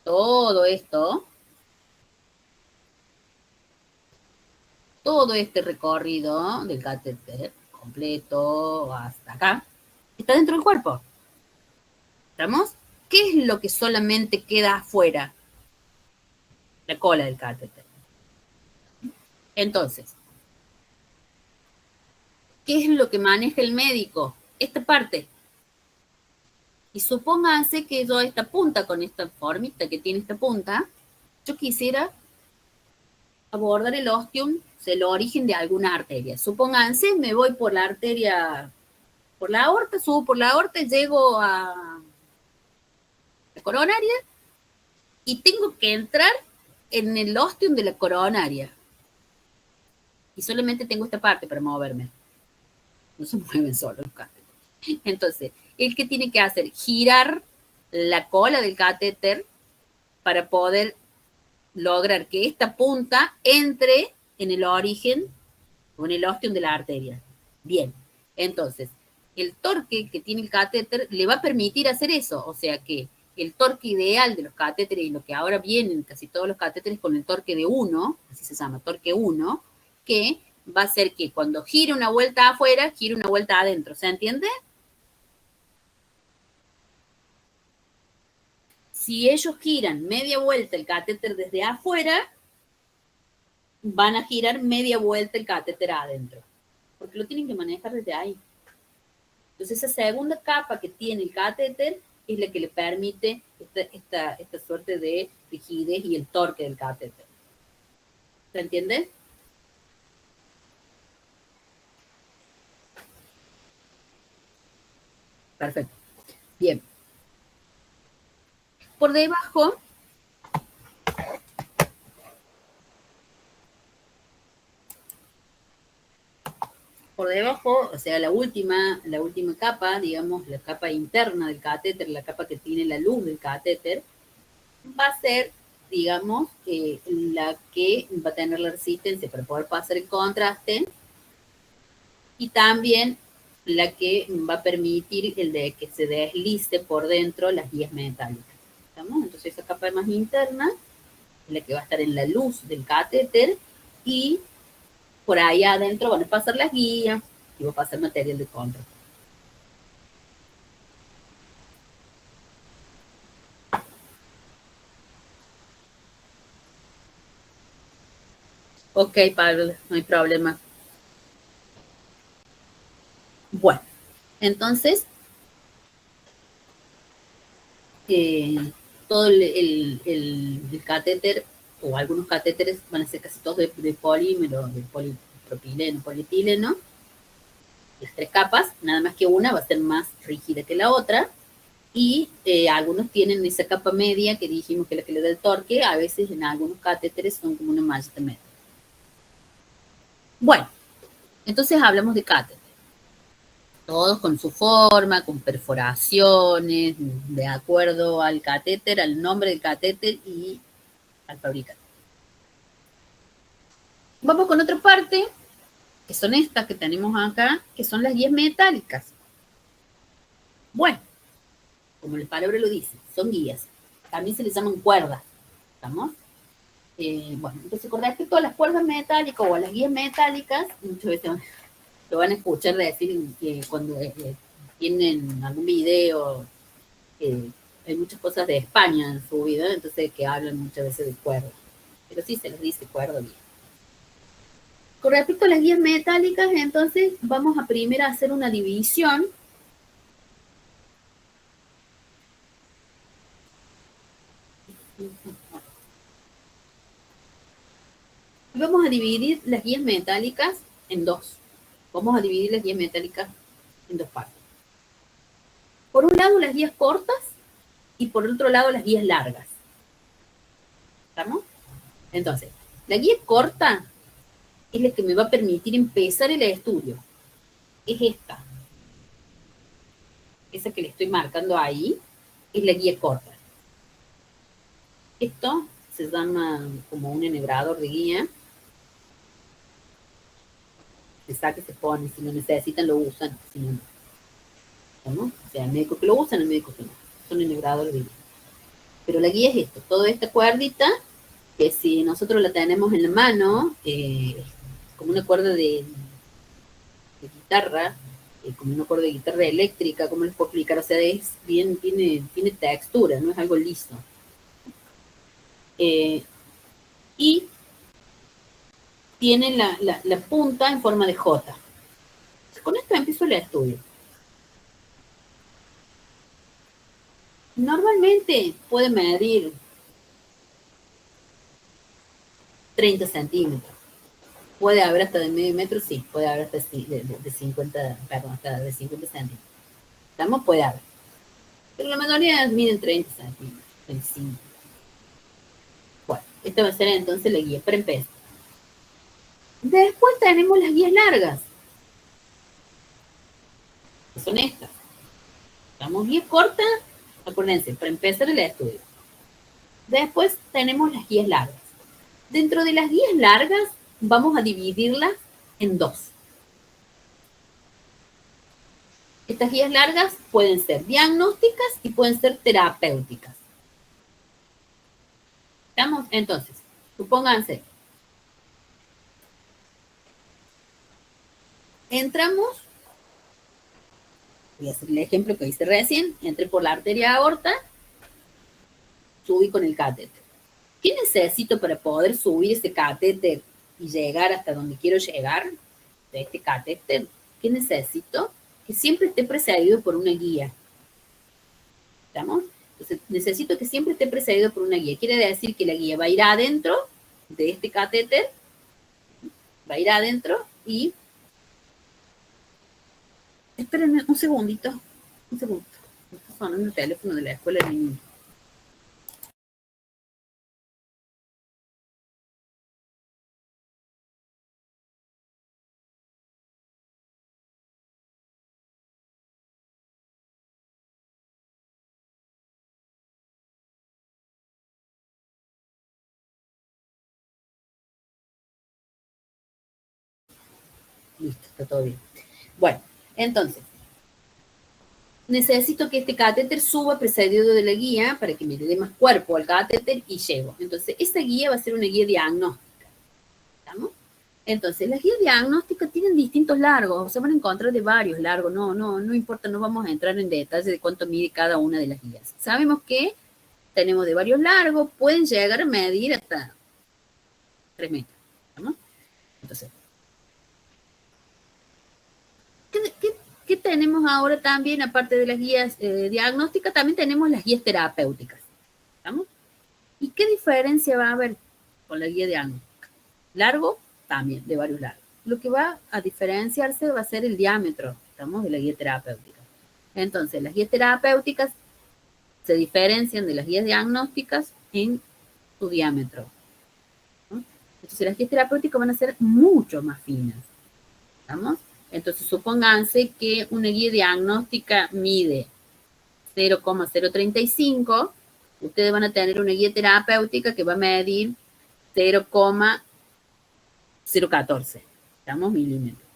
todo esto, todo este recorrido del catéter completo hasta acá, está dentro del cuerpo. ¿Estamos? ¿Qué es lo que solamente queda afuera? La cola del catéter. Entonces, ¿qué es lo que maneja el médico? Esta parte. Y supónganse que yo esta punta, con esta formita que tiene esta punta, yo quisiera abordar el ostium, el origen de alguna arteria. Supónganse, me voy por la arteria, por la aorta, subo por la aorta, llego a la coronaria y tengo que entrar en el ostium de la coronaria. Y solamente tengo esta parte para moverme. No se mueven solos los catéteres. Entonces, el que tiene que hacer, girar la cola del catéter para poder lograr que esta punta entre en el origen o en el ostium de la arteria. Bien, entonces, el torque que tiene el catéter le va a permitir hacer eso, o sea que el torque ideal de los catéteres, y lo que ahora vienen casi todos los catéteres con el torque de 1, así se llama, torque 1, que va a ser que cuando gire una vuelta afuera, gire una vuelta adentro, ¿se entiende? Si ellos giran media vuelta el catéter desde afuera, van a girar media vuelta el catéter adentro, porque lo tienen que manejar desde ahí. Entonces, esa segunda capa que tiene el catéter es la que le permite esta suerte de rigidez y el torque del catéter. ¿Se entiende? Perfecto. Bien. Por debajo por debajo, o sea, la última capa, digamos, la capa interna del catéter, la capa que tiene la luz del catéter, va a ser, digamos, la que va a tener la resistencia para poder pasar el contraste y también la que va a permitir el de que se deslice por dentro las guías metálicas. ¿Estamos? Entonces esa capa más interna es la que va a estar en la luz del catéter y por ahí adentro van a pasar las guías y va a pasar material de control. Ok, Pablo, no hay problema. Bueno, entonces, eh, todo el catéter, o algunos catéteres van a ser casi todos de polímero, de polipropileno, polietileno, las tres capas, nada más que una va a ser más rígida que la otra, y algunos tienen esa capa media que dijimos que es la que le da el torque, a veces en algunos catéteres son como una mallita media. Bueno, entonces hablamos de catéter. Todos con su forma, con perforaciones, de acuerdo al catéter, al nombre del catéter y al fabricante. Vamos con otra parte, que son estas que tenemos acá, que son las guías metálicas. Bueno, como la palabra lo dice, son guías. También se les llaman cuerdas, ¿estamos? Bueno, entonces recordad que todas las cuerdas metálicas o las guías metálicas, muchas veces lo van a escuchar decir que cuando tienen algún video, hay muchas cosas de España en su vida, entonces que hablan muchas veces de cuerda. Pero sí se les dice cuerda bien. Con respecto a las guías metálicas, entonces vamos a primero hacer una división. Vamos a dividir las guías metálicas en dos. Vamos a dividir las guías metálicas en dos partes. Por un lado las guías cortas y por otro lado las guías largas. ¿Estamos? Entonces, la guía corta es la que me va a permitir empezar el estudio. Es esta. Esa que le estoy marcando ahí es la guía corta. Esto se llama como un enhebrador de guía. Se saca y se pone. Si lo necesitan, lo usan. Si no, no. O sea, el médico que lo usa, el médico que no. Son enhebradores de guía. Pero la guía es esto. Toda esta cuerdita, que si nosotros la tenemos en la mano, como una cuerda de guitarra, como una cuerda de guitarra eléctrica, ¿cómo les puedo explicar? O sea, es bien, tiene textura, no es algo liso. Y tiene la punta en forma de J. Con esto empiezo el estudio. Normalmente puede medir 30 centímetros. Puede haber hasta de medio metro, sí, puede haber hasta de 50, perdón, hasta de 50 centímetros. ¿Estamos? Puede haber. Pero la mayoría miden 30 centímetros, 25. Bueno, esta va a ser entonces la guía para empezar. Después tenemos las guías largas, que son estas. Estamos guía corta, acuérdense, para empezar el estudio. Después tenemos las guías largas. Dentro de las guías largas vamos a dividirlas en dos. Estas guías largas pueden ser diagnósticas y pueden ser terapéuticas. ¿Estamos? Entonces, supónganse, entramos, voy a hacer el ejemplo que hice recién, entré por la arteria aorta, subí con el catéter. ¿Qué necesito para poder subir ese catéter y llegar hasta donde quiero llegar de este catéter? ¿Qué necesito? Que siempre esté precedido por una guía. ¿Estamos? Entonces, necesito que siempre esté precedido por una guía. Quiere decir que la guía va a ir adentro de este catéter, va a ir adentro y... Espérenme un segundito, un segundo. Está sonando el teléfono de la escuela de niños. Listo, está todo bien. Bueno, entonces, necesito que este catéter suba precedido de la guía para que me le dé más cuerpo al catéter y llego. Entonces, esa guía va a ser una guía diagnóstica. ¿Estamos? Entonces, las guías diagnósticas tienen distintos largos, se van a encontrar de varios largos, no importa, no vamos a entrar en detalle de cuánto mide cada una de las guías. Sabemos que tenemos de varios largos, pueden llegar a medir hasta 3 metros. ¿Estamos? Entonces, ¿qué tenemos ahora también, aparte de las guías diagnósticas? También tenemos las guías terapéuticas. ¿Estamos? ¿Y qué diferencia va a haber con la guía diagnóstica? Largo, también, de varios largos. Lo que va a diferenciarse va a ser el diámetro, ¿estamos? De la guía terapéutica. Entonces, las guías terapéuticas se diferencian de las guías diagnósticas en su diámetro, ¿no? Entonces, las guías terapéuticas van a ser mucho más finas, ¿estamos? Entonces, supónganse que una guía diagnóstica mide 0,035, ustedes van a tener una guía terapéutica que va a medir 0,014, ¿estamos? Milímetros.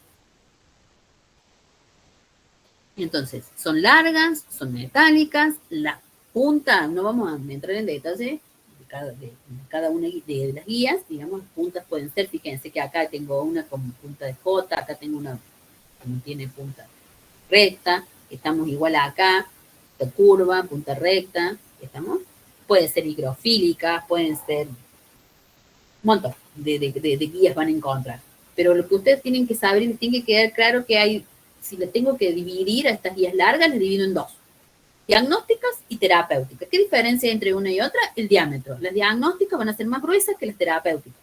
Entonces, son largas, son metálicas, las puntas, no vamos a entrar en detalle de cada una de las guías, digamos, las puntas pueden ser, fíjense que acá tengo una con punta de J, acá tengo una que no tiene punta recta, estamos igual acá, de curva, punta recta, ¿estamos? Pueden ser higrofílicas, pueden ser un montón de guías van a encontrar. Pero lo que ustedes tienen que saber y tienen que quedar claro que hay, si le tengo que dividir a estas guías largas, les divido en dos. Diagnósticas y terapéuticas. ¿Qué diferencia hay entre una y otra? El diámetro. Las diagnósticas van a ser más gruesas que las terapéuticas.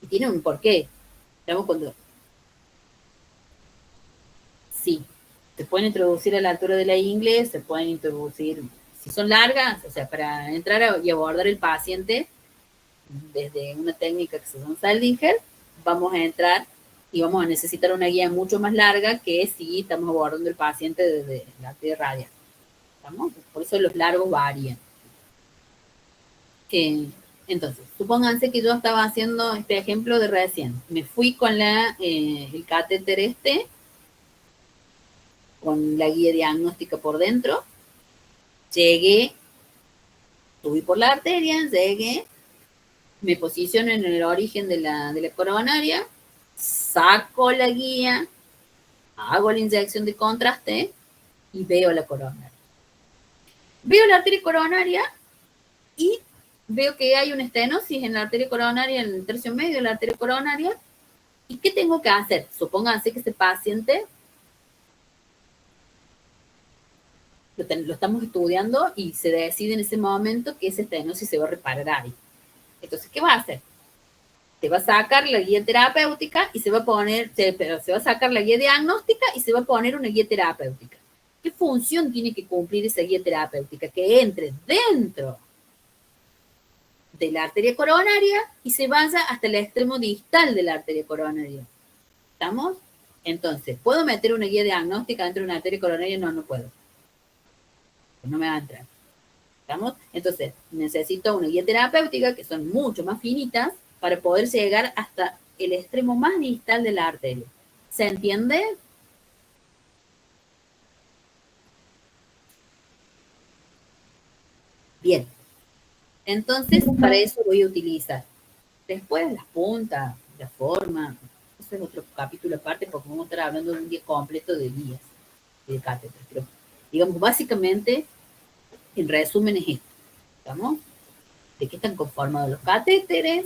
Y tienen un porqué. Estamos cuando... Sí, se pueden introducir a la altura de la ingle, se pueden introducir, si son largas, o sea, para entrar y abordar el paciente desde una técnica que se llama Saldinger, vamos a entrar y vamos a necesitar una guía mucho más larga que si estamos abordando el paciente desde la arteria radial. ¿Estamos? Por eso los largos varían. Entonces, supónganse que yo estaba haciendo este ejemplo de recién. Me fui con el catéter con la guía diagnóstica por dentro, llegué, subí por la arteria, llegué, me posiciono en el origen de la coronaria, saco la guía, hago la inyección de contraste y veo la coronaria. Veo la arteria coronaria y veo que hay una estenosis en la arteria coronaria, en el tercio medio de la arteria coronaria. ¿Y qué tengo que hacer? Supónganse que ese paciente lo estamos estudiando y se decide en ese momento que esa estenosis se va a reparar ahí. Entonces, ¿qué va a hacer? Se va a sacar la guía terapéutica y se va a sacar la guía diagnóstica y se va a poner una guía terapéutica. ¿Qué función tiene que cumplir esa guía terapéutica? Que entre dentro de la arteria coronaria y se vaya hasta el extremo distal de la arteria coronaria. ¿Estamos? Entonces, ¿puedo meter una guía diagnóstica dentro de una arteria coronaria? No, no puedo. No me va a entrar. ¿Estamos? Entonces, necesito una guía terapéutica que son mucho más finitas para poder llegar hasta el extremo más distal de la arteria. ¿Se entiende? Bien. Entonces, para eso voy a utilizar después las puntas, la forma. Ese es otro capítulo aparte porque vamos a estar hablando de un día completo de guías de catéter. Pero, digamos, básicamente, en resumen es esto. ¿Estamos? ¿De qué están conformados los catéteres?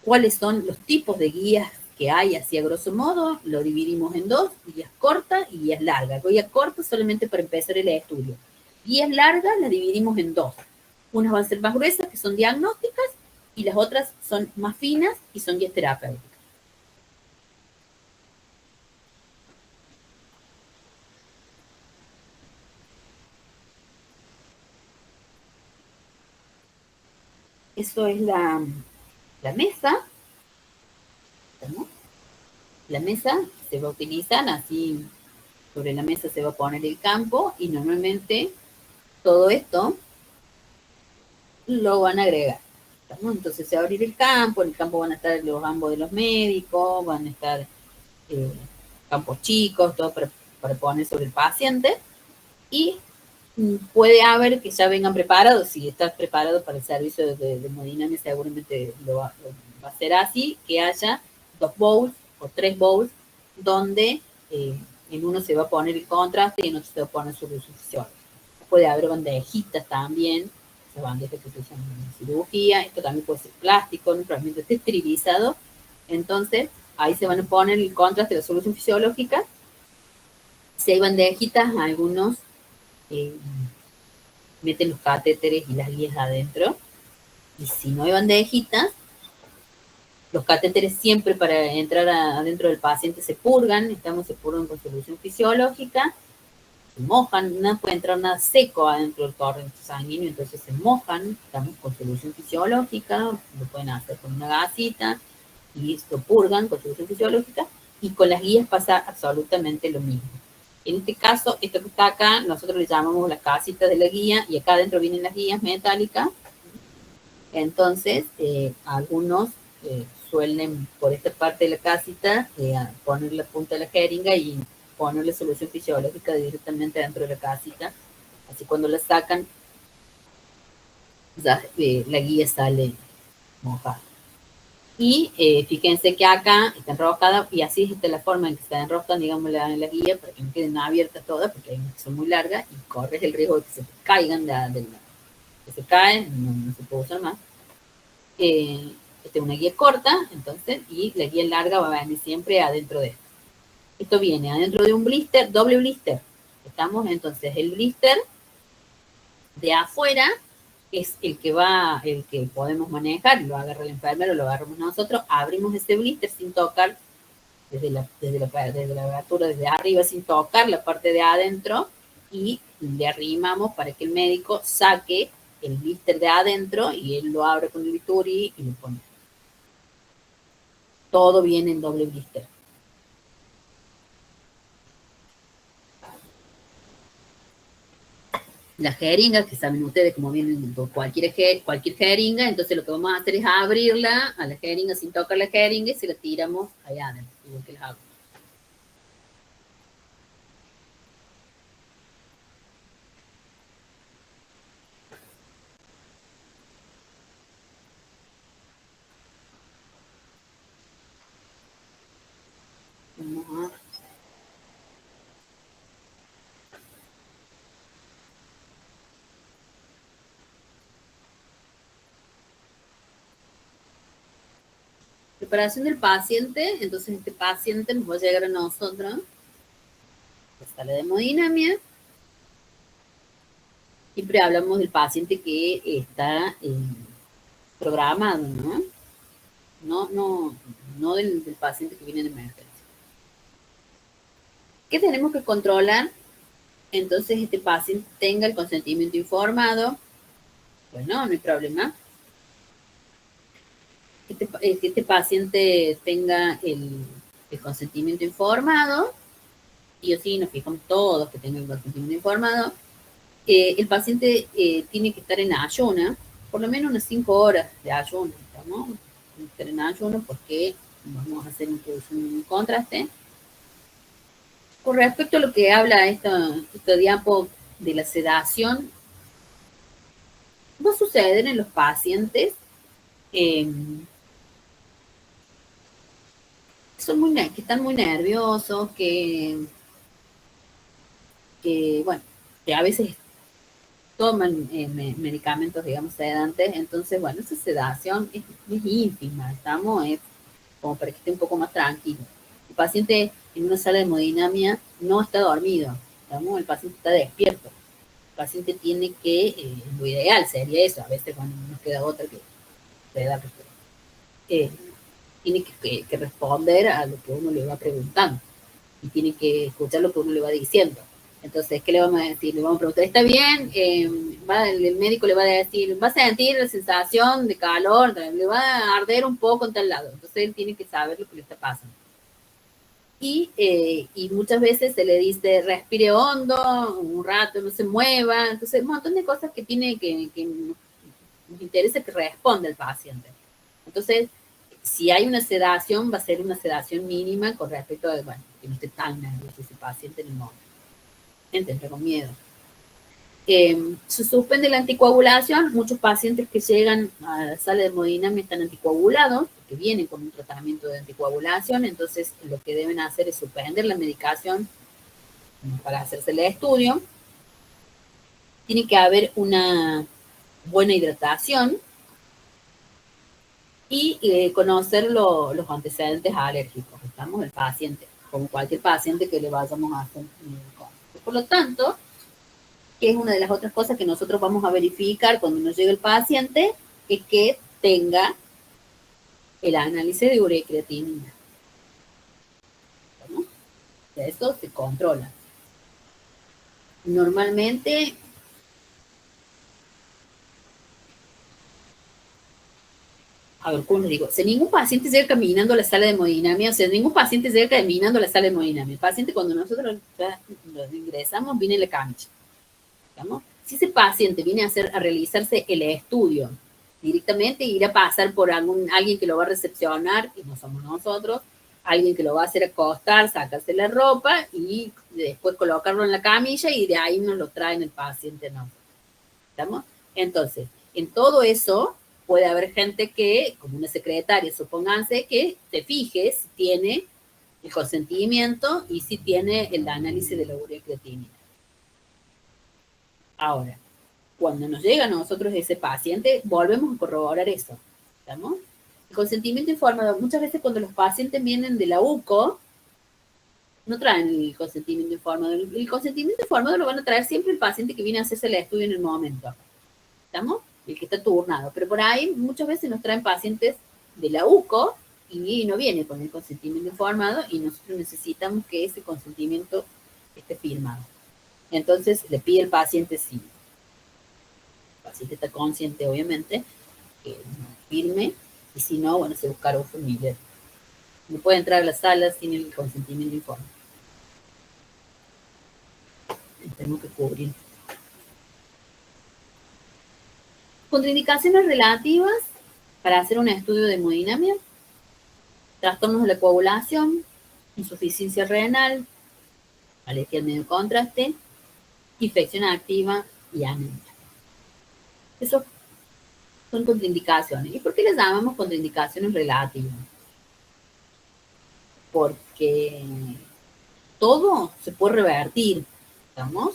¿Cuáles son los tipos de guías que hay así a grosso modo? Lo dividimos en dos, guías cortas y guías largas. Guías cortas solamente para empezar el estudio. Guías largas las dividimos en dos. Unas van a ser más gruesas, que son diagnósticas, y las otras son más finas y son guías terapéuticas. Eso es la mesa. ¿No? La mesa se va a utilizar así, sobre la mesa se va a poner el campo y normalmente todo esto lo van a agregar ¿no? Entonces se va a abrir el campo, en el campo van a estar los ambos de los médicos, van a estar eh, campos chicos, todo para poner sobre el paciente, y puede haber que ya vengan preparados, si estás preparado para el servicio de hemodinamia seguramente lo va a ser así, que haya 2 bowls o 3 bowls donde en uno se va a poner el contraste y en otro se va a poner solución fisiológica. Puede haber bandejitas también, esas bandejas que se usan en cirugía, esto también puede ser plástico, realmente está esterilizado, entonces ahí se van a poner el contraste de la solución fisiológica. Si hay bandejitas, algunos eh, meten los catéteres y las guías adentro. Y si no hay bandejitas, los catéteres siempre para entrar adentro del paciente se purgan, se purgan con solución fisiológica, se mojan, no puede entrar nada seco adentro del torrente sanguíneo, entonces se mojan, estamos con solución fisiológica, lo pueden hacer con una gasita, y lo purgan con solución fisiológica, y con las guías pasa absolutamente lo mismo. En este caso, esto que está acá, nosotros le llamamos la casita de la guía, y acá adentro vienen las guías metálicas. Entonces, algunos suelen, por esta parte de la casita, poner la punta de la jeringa y ponerle solución fisiológica directamente dentro de la casita. Así cuando la sacan, ya, la guía sale mojada. Y fíjense que acá está enroscada, y así es la forma en que está enroscada, digamos, la guía, para que no queden abiertas todas, porque hay unas que son muy largas y corres el riesgo de que se caigan, que se caen, no se puede usar más. Esta es una guía corta, entonces, y la guía larga va a venir siempre adentro de esto. Esto viene adentro de un blister, doble blister. Estamos entonces, el blister de afuera es el que podemos manejar, lo agarra el enfermero, lo agarramos nosotros, abrimos ese blister sin tocar, desde la abertura, desde arriba, sin tocar la parte de adentro, y le arrimamos para que el médico saque el blister de adentro, y él lo abre con el bisturí y lo pone. Todo viene en doble blister. Las jeringas, que saben ustedes cómo vienen por cualquier jeringa, entonces lo que vamos a hacer es abrirla a la jeringa sin tocar la jeringa y se la tiramos allá adentro, igual que las hago. Vamos a preparación del paciente. Entonces este paciente nos va a llegar a nosotros, la sala de hemodinamia. Siempre hablamos del paciente que está programado, ¿no? No del paciente que viene en emergencia. ¿Qué tenemos que controlar? Entonces este paciente tenga el consentimiento informado. Bueno, no hay problema. Que este paciente tenga el consentimiento informado, y así nos fijamos todos que tengan el consentimiento informado. El paciente tiene que estar en ayuna, por lo menos unas 5 horas de ayuno, ¿no? Tiene que estar en ayuno porque vamos a hacer un contraste. Con respecto a lo que habla esta diapo de la sedación, va a suceder en los pacientes que están muy nerviosos, bueno, que a veces toman medicamentos, digamos, sedantes. Entonces, bueno, esa sedación es ínfima, es como para que esté un poco más tranquilo. El paciente en una sala de hemodinamia no está dormido, ¿estamos? El paciente está despierto. El paciente tiene que, lo ideal sería eso, a veces cuando nos queda otra que se da, tiene que responder a lo que uno le va preguntando, y tiene que escuchar lo que uno le va diciendo. Entonces, ¿qué le vamos a decir? Le vamos a preguntar, ¿está bien? El médico le va a decir, va a sentir la sensación de calor, le va a arder un poco en tal lado. Entonces, él tiene que saber lo que le está pasando. Y muchas veces se le dice, respire hondo, un rato, no se mueva. Entonces, un montón de cosas que tiene que nos interesa que responda el paciente. Entonces, si hay una sedación, va a ser una sedación mínima con respecto a, bueno, que no esté tan nervioso ese paciente en el momento. Entra con miedo. Se suspende la anticoagulación. Muchos pacientes que llegan a la sala de hemodinamia están anticoagulados, que vienen con un tratamiento de anticoagulación, entonces lo que deben hacer es suspender la medicación para hacerse el estudio. Tiene que haber una buena hidratación y conocer los antecedentes alérgicos, estamos, el paciente, como cualquier paciente que le vayamos a hacer. Por lo tanto, que es una de las otras cosas que nosotros vamos a verificar cuando nos llegue el paciente, es que tenga el análisis de urea y creatinina. ¿No? Eso se controla. Normalmente, a ver, ¿cómo les digo? Si ningún paciente llega caminando a la sala de hemodinamia, o sea, ningún paciente llega caminando a la sala de hemodinamia. El paciente, cuando nosotros lo ingresamos, viene en la cancha. ¿Digamos? Si ese paciente viene a realizarse el estudio directamente, ir a pasar por alguien que lo va a recepcionar, y no somos nosotros, alguien que lo va a hacer acostar, sacarse la ropa y después colocarlo en la camilla y de ahí nos lo traen el paciente, ¿no? ¿Estamos? Entonces, en todo eso puede haber gente que, como una secretaria, supónganse, que se fije si tiene el consentimiento y si tiene el análisis de la urea creatinina. Ahora, cuando nos llega a nosotros ese paciente, volvemos a corroborar eso. ¿Estamos? El consentimiento informado, muchas veces cuando los pacientes vienen de la UCO, no traen el consentimiento informado. El consentimiento informado lo van a traer siempre el paciente que viene a hacerse el estudio en el momento. ¿Estamos? El que está turnado. Pero por ahí muchas veces nos traen pacientes de la UCO y no viene con el consentimiento informado y nosotros necesitamos que ese consentimiento esté firmado. Entonces le pide al paciente si el paciente está consciente, obviamente, que firme, y si no, bueno, se buscará un familiar. No puede entrar a la sala sin el consentimiento informado. Tenemos que cubrir. Contraindicaciones relativas para hacer un estudio de hemodinamia: trastornos de la coagulación, insuficiencia renal, alergia al medio de contraste, infección activa y anemia. Eso son contraindicaciones. ¿Y por qué les llamamos contraindicaciones relativas? Porque todo se puede revertir, ¿estamos?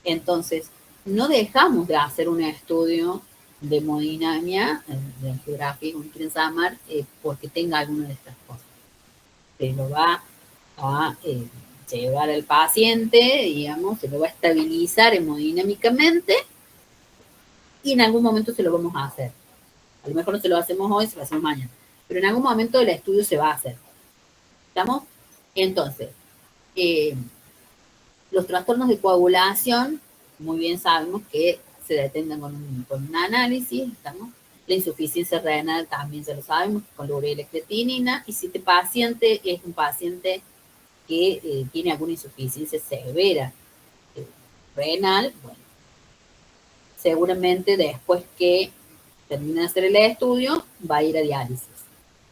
Entonces, no dejamos de hacer un estudio de hemodinamia, de angiografía, como quieren llamar, porque tenga alguna de estas cosas. Se lo va a llevar al paciente, digamos, se lo va a estabilizar hemodinámicamente y en algún momento se lo vamos a hacer. A lo mejor no se lo hacemos hoy, se lo hacemos mañana, pero en algún momento el estudio se va a hacer. ¿Estamos? Entonces, los trastornos de coagulación, muy bien sabemos que se detectan con un análisis, ¿estamos? La insuficiencia renal también se lo sabemos, con la urea y la creatinina, y si este paciente es un paciente que tiene alguna insuficiencia severa renal, bueno, seguramente después que termine de hacer el estudio, va a ir a diálisis,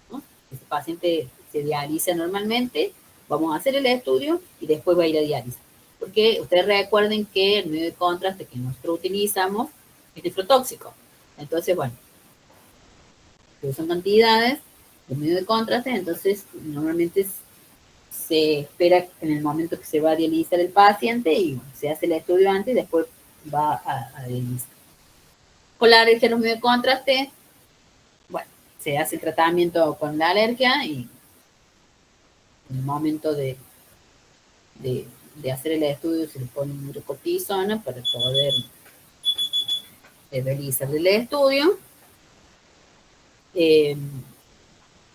¿no? Ese paciente se dializa normalmente, vamos a hacer el estudio y después va a ir a diálisis. Porque ustedes recuerden que el medio de contraste que nosotros utilizamos es nefrotóxico. Entonces, bueno, son cantidades de medio de contraste, entonces normalmente se espera en el momento que se va a dializar el paciente y bueno, se hace el estudio antes y después va a dializar. Con la alergia a los medios de contraste, bueno, se hace el tratamiento con la alergia y en el momento de hacer el estudio se le pone hidrocortisona para poder realizar el estudio.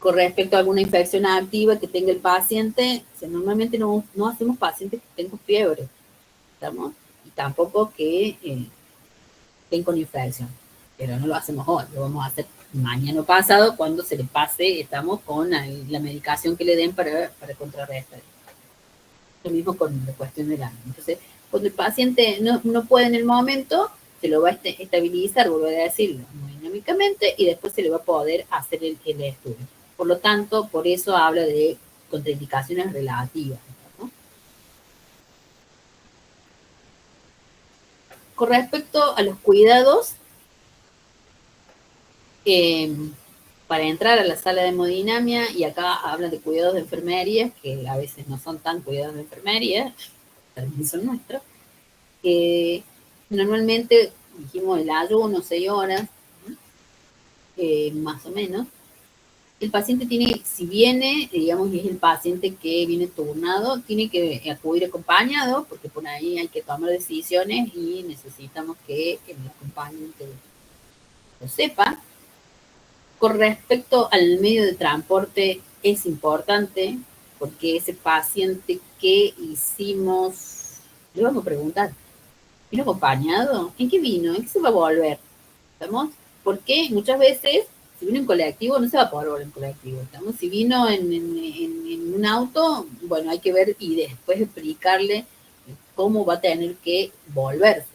Con respecto a alguna infección activa que tenga el paciente, o sea, normalmente no hacemos pacientes que tengan fiebre, ¿estamos? Y tampoco que estén con infección, pero no lo hacemos hoy, lo vamos a hacer mañana o pasado cuando se le pase, estamos con la medicación que le den para contrarrestar. Lo mismo con la cuestión del ánimo. Entonces, cuando el paciente no puede en el momento, se lo va a estabilizar, vuelvo a decirlo, dinámicamente, y después se le va a poder hacer el estudio. Por lo tanto, por eso habla de contraindicaciones relativas, ¿no? Con respecto a los cuidados, para entrar a la sala de hemodinamia, y acá hablan de cuidados de enfermería, que a veces no son tan cuidados de enfermería, también son nuestros. Normalmente, dijimos el ayuno, 6 horas, más o menos. El paciente tiene, si viene, digamos, y es el paciente que viene turnado, tiene que acudir acompañado, porque por ahí hay que tomar decisiones y necesitamos que el acompañante lo sepa. Con respecto al medio de transporte, es importante, porque ese paciente que hicimos, le vamos a preguntar, ¿vino acompañado? ¿En qué vino? ¿En qué se va a volver? ¿Estamos? Porque muchas veces, si vino en colectivo, no se va a poder volver en colectivo. ¿Estamos? Si vino en un auto, bueno, hay que ver y después explicarle cómo va a tener que volverse.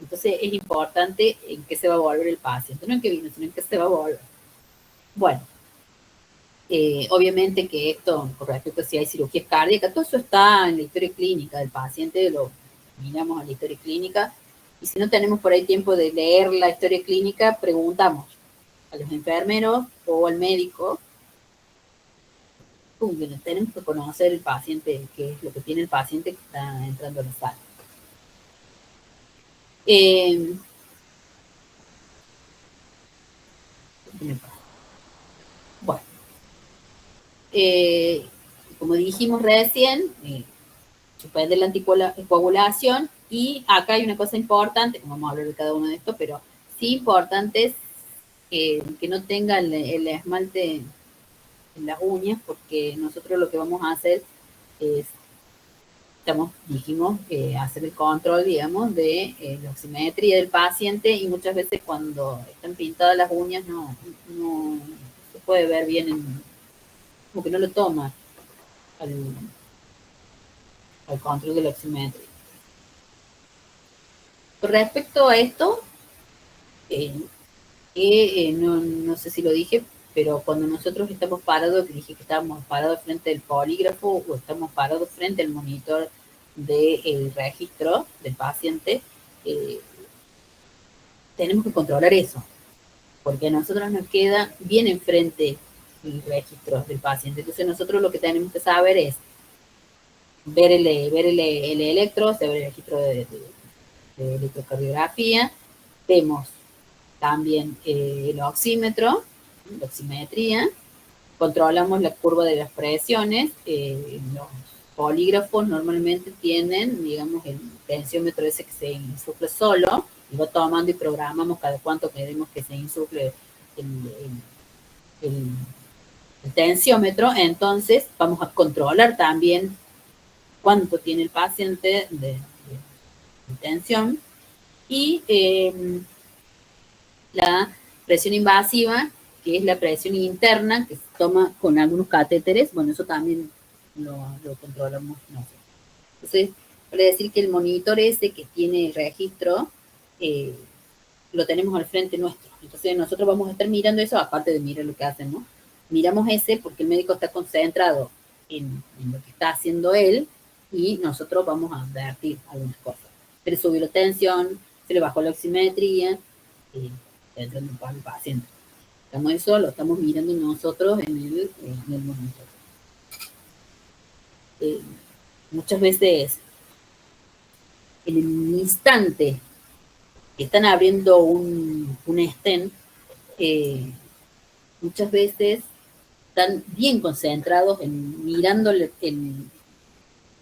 Entonces es importante en qué se va a volver el paciente, no en qué vino, sino en qué se va a volver. Bueno, obviamente que esto, con respecto a si hay cirugías cardíacas, todo eso está en la historia clínica del paciente, lo miramos a la historia clínica, y si no tenemos por ahí tiempo de leer la historia clínica, preguntamos a los enfermeros o al médico, tenemos que conocer el paciente, qué es lo que tiene el paciente que está entrando a la sala. Bueno, como dijimos recién, suspende la anticoagulación, y acá hay una cosa importante, vamos a hablar de cada uno de estos, pero sí importante es que no tenga el esmalte en las uñas, porque nosotros lo que vamos a hacer es, dijimos, hacer el control, digamos, de la oximetría del paciente, y muchas veces cuando están pintadas las uñas no se puede ver bien, como que no lo toma al control de la oximetría. Con respecto a esto, no sé si lo dije, pero cuando nosotros estamos parados, dije que estábamos parados frente al polígrafo o estamos parados frente al monitor del registro del paciente, tenemos que controlar eso, porque a nosotros nos queda bien enfrente el registro del paciente. Entonces nosotros lo que tenemos que saber es ver el electro, ver el registro de electrocardiografía, vemos también el oxímetro, la oximetría, controlamos la curva de las presiones, los polígrafos normalmente tienen, digamos, el tensiómetro ese que se insufle solo, y va tomando y programamos cada cuánto queremos que se insufle el tensiómetro. Entonces vamos a controlar también cuánto tiene el paciente de tensión, y la presión invasiva, que es la presión interna que se toma con algunos catéteres. Bueno, eso también lo controlamos nosotros. Entonces, para decir que el monitor ese que tiene el registro, lo tenemos al frente nuestro. Entonces nosotros vamos a estar mirando eso, aparte de mirar lo que hacen, ¿no? Miramos ese porque el médico está concentrado en lo que está haciendo él, y nosotros vamos a advertir algunas cosas. Se le subió la tensión, se le bajó la oximetría, entrando para el paciente. Eso lo estamos mirando nosotros en el monitor. Muchas veces, en el instante que están abriendo un stent, muchas veces están bien concentrados en mirando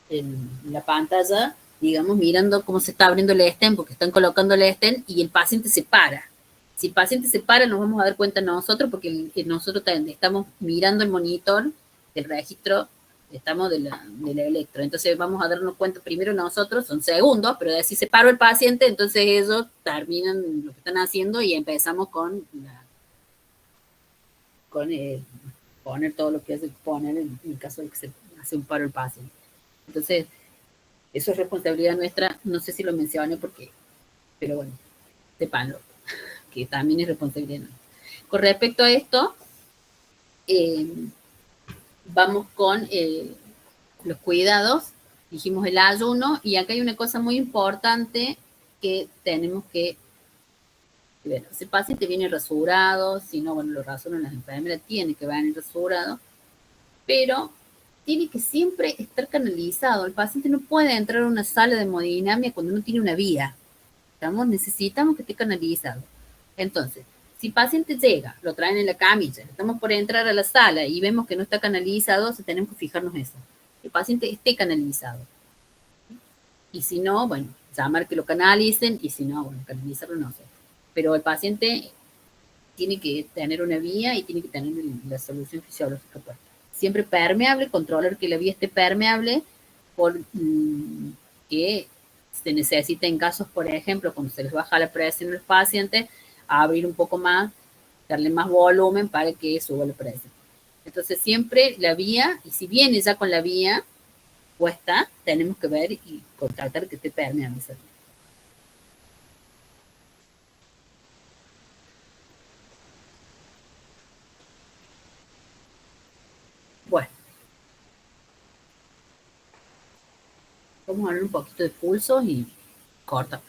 en la pantalla, digamos, mirando cómo se está abriendo el stent, porque están colocando el stent, y el paciente se para. Si el paciente se para, nos vamos a dar cuenta nosotros, porque nosotros estamos mirando el monitor del registro, estamos de la electro. Entonces vamos a darnos cuenta primero nosotros, son segundos, pero si se paró el paciente, entonces ellos terminan lo que están haciendo y empezamos con poner todo lo que hace poner en el caso de que se hace un paro el paciente. Entonces, eso es responsabilidad nuestra. No sé si lo mencioné porque pero bueno, sépanlo, que también es responsabilidad nuestra. Con respecto a esto, eh, vamos con los cuidados, dijimos el ayuno, y acá hay una cosa muy importante que tenemos que ver. Si el paciente viene rasurado, si no, bueno, lo rasuran las enfermeras, tiene que venir rasurado, pero tiene que siempre estar canalizado. El paciente no puede entrar a una sala de hemodinamia cuando no tiene una vía. Necesitamos que esté canalizado. Entonces, si el paciente llega, lo traen en la camilla, estamos por entrar a la sala y vemos que no está canalizado, tenemos que fijarnos eso. Que el paciente esté canalizado. Y si no, bueno, llamar que lo canalicen, y si no, bueno, canalizarlo no sé. Pero el paciente tiene que tener una vía y tiene que tener la solución fisiológica puesta. Siempre permeable, controlar que la vía esté permeable, porque se necesita en casos, por ejemplo, cuando se les baja la presión a los pacientes, abrir un poco más, darle más volumen para que suba la presión. Entonces siempre la vía, y si viene ya con la vía puesta, tenemos que ver y tratar que esté permeable esa vía. Bueno, vamos a hablar un poquito de pulsos y corta.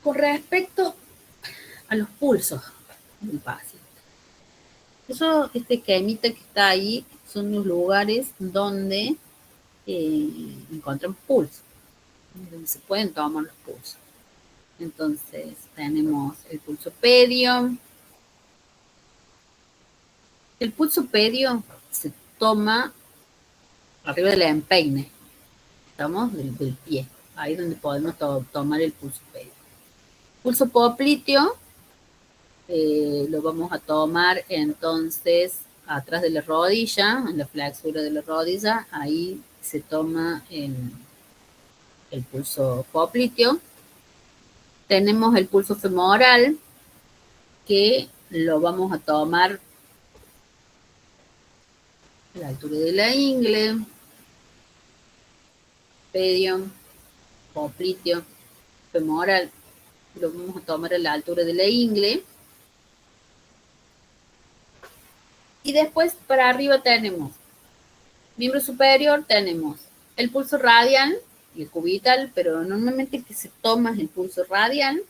Con respecto a los pulsos del paciente. Eso, este esquemita que está ahí, son los lugares donde encuentran pulso, donde se pueden tomar los pulsos. Entonces, tenemos el pulso pedio. El pulso pedio se toma arriba del empeine, ¿estamos? Del pie, ahí donde podemos tomar el pulso pedio. Pulso popliteo lo vamos a tomar entonces atrás de la rodilla, en la flexura de la rodilla, ahí se toma el pulso popliteo. Tenemos el pulso femoral, que lo vamos a tomar a la altura de la ingle, pedio, popliteo, femoral, lo vamos a tomar a la altura de la ingle. Y después para arriba tenemos miembro superior, tenemos el pulso radial y el cubital, pero normalmente el que se toma es el pulso radial.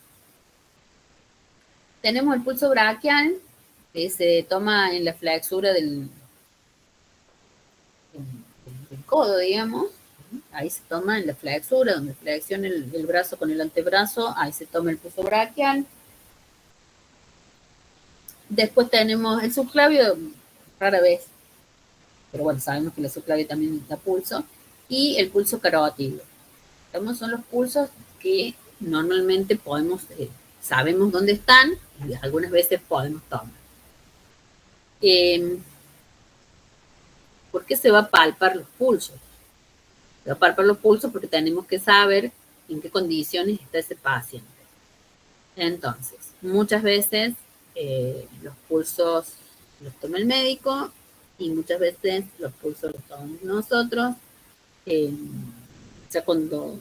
Tenemos el pulso braquial, que se toma en la flexura del codo, digamos. Ahí se toma en la flexura, donde flexiona el brazo con el antebrazo, ahí se toma el pulso braquial. Después tenemos el subclavio, rara vez, pero bueno, sabemos que la subclavia también da pulso, y el pulso carótido. Estos son los pulsos que normalmente podemos, sabemos dónde están, y algunas veces podemos tomar. ¿Por qué se va a palpar los pulsos? Se va a palpar los pulsos porque tenemos que saber en qué condiciones está ese paciente. Entonces, muchas veces los pulsos los toma el médico y muchas veces los pulsos los tomamos nosotros. Ya cuando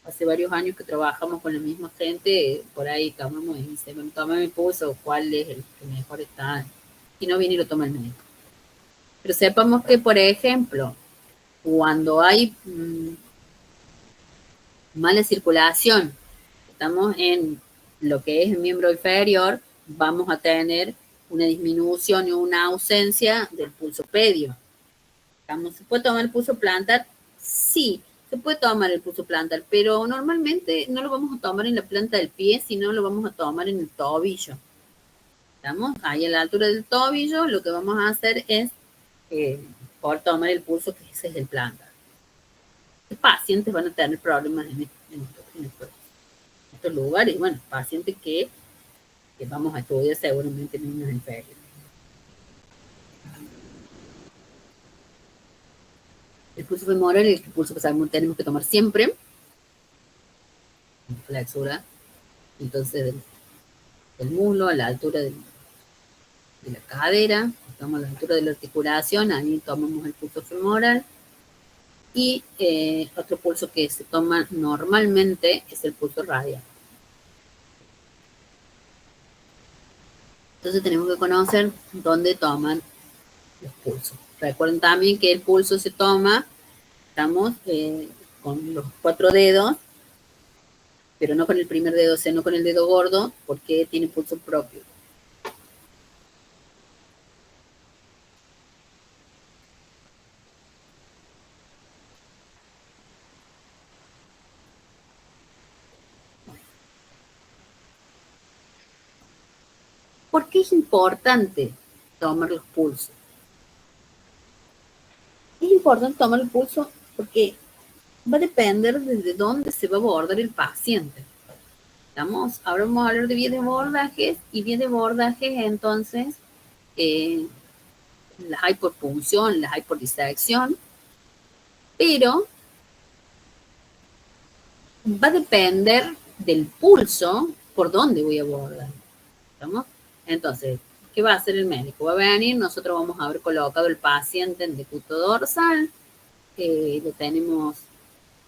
hace varios años que trabajamos con la misma gente, por ahí tomamos y dice, bueno, toma mi pulso, cuál es el que mejor está, y no viene y lo toma el médico. Pero sepamos que, por ejemplo, cuando hay mala circulación, estamos en lo que es el miembro inferior, vamos a tener una disminución y una ausencia del pulso pedio. ¿Se puede tomar el pulso plantar? Sí, se puede tomar el pulso plantar, pero normalmente no lo vamos a tomar en la planta del pie, sino lo vamos a tomar en el tobillo. ¿Estamos? Ahí a la altura del tobillo, lo que vamos a hacer es poder tomar el pulso, que ese es el plantar. Los pacientes van a tener problemas en estos lugares, bueno, pacientes que vamos a estudiar seguramente en niños inferiores. El pulso femoral es el pulso que sabemos tenemos que tomar siempre, la flexura, entonces del muslo a la altura de la cadera, estamos a la altura de la articulación, ahí tomamos el pulso femoral. Y otro pulso que se toma normalmente es el pulso radial. Entonces tenemos que conocer dónde toman los pulsos. Recuerden también que el pulso se toma, estamos con los 4 dedos, pero no con el primer dedo, sino con el dedo gordo, porque tiene pulso propio. ¿Por qué es importante tomar los pulsos? Es importante tomar el pulso porque va a depender desde dónde se va a abordar el paciente. ¿Estamos? Ahora vamos a hablar de vías de abordaje y vías de abordaje, entonces, las hay por punción, las hay por disección, pero va a depender del pulso por dónde voy a abordar. ¿Estamos? Entonces, ¿qué va a hacer el médico? Va a venir, nosotros vamos a haber colocado el paciente en decúbito dorsal, lo tenemos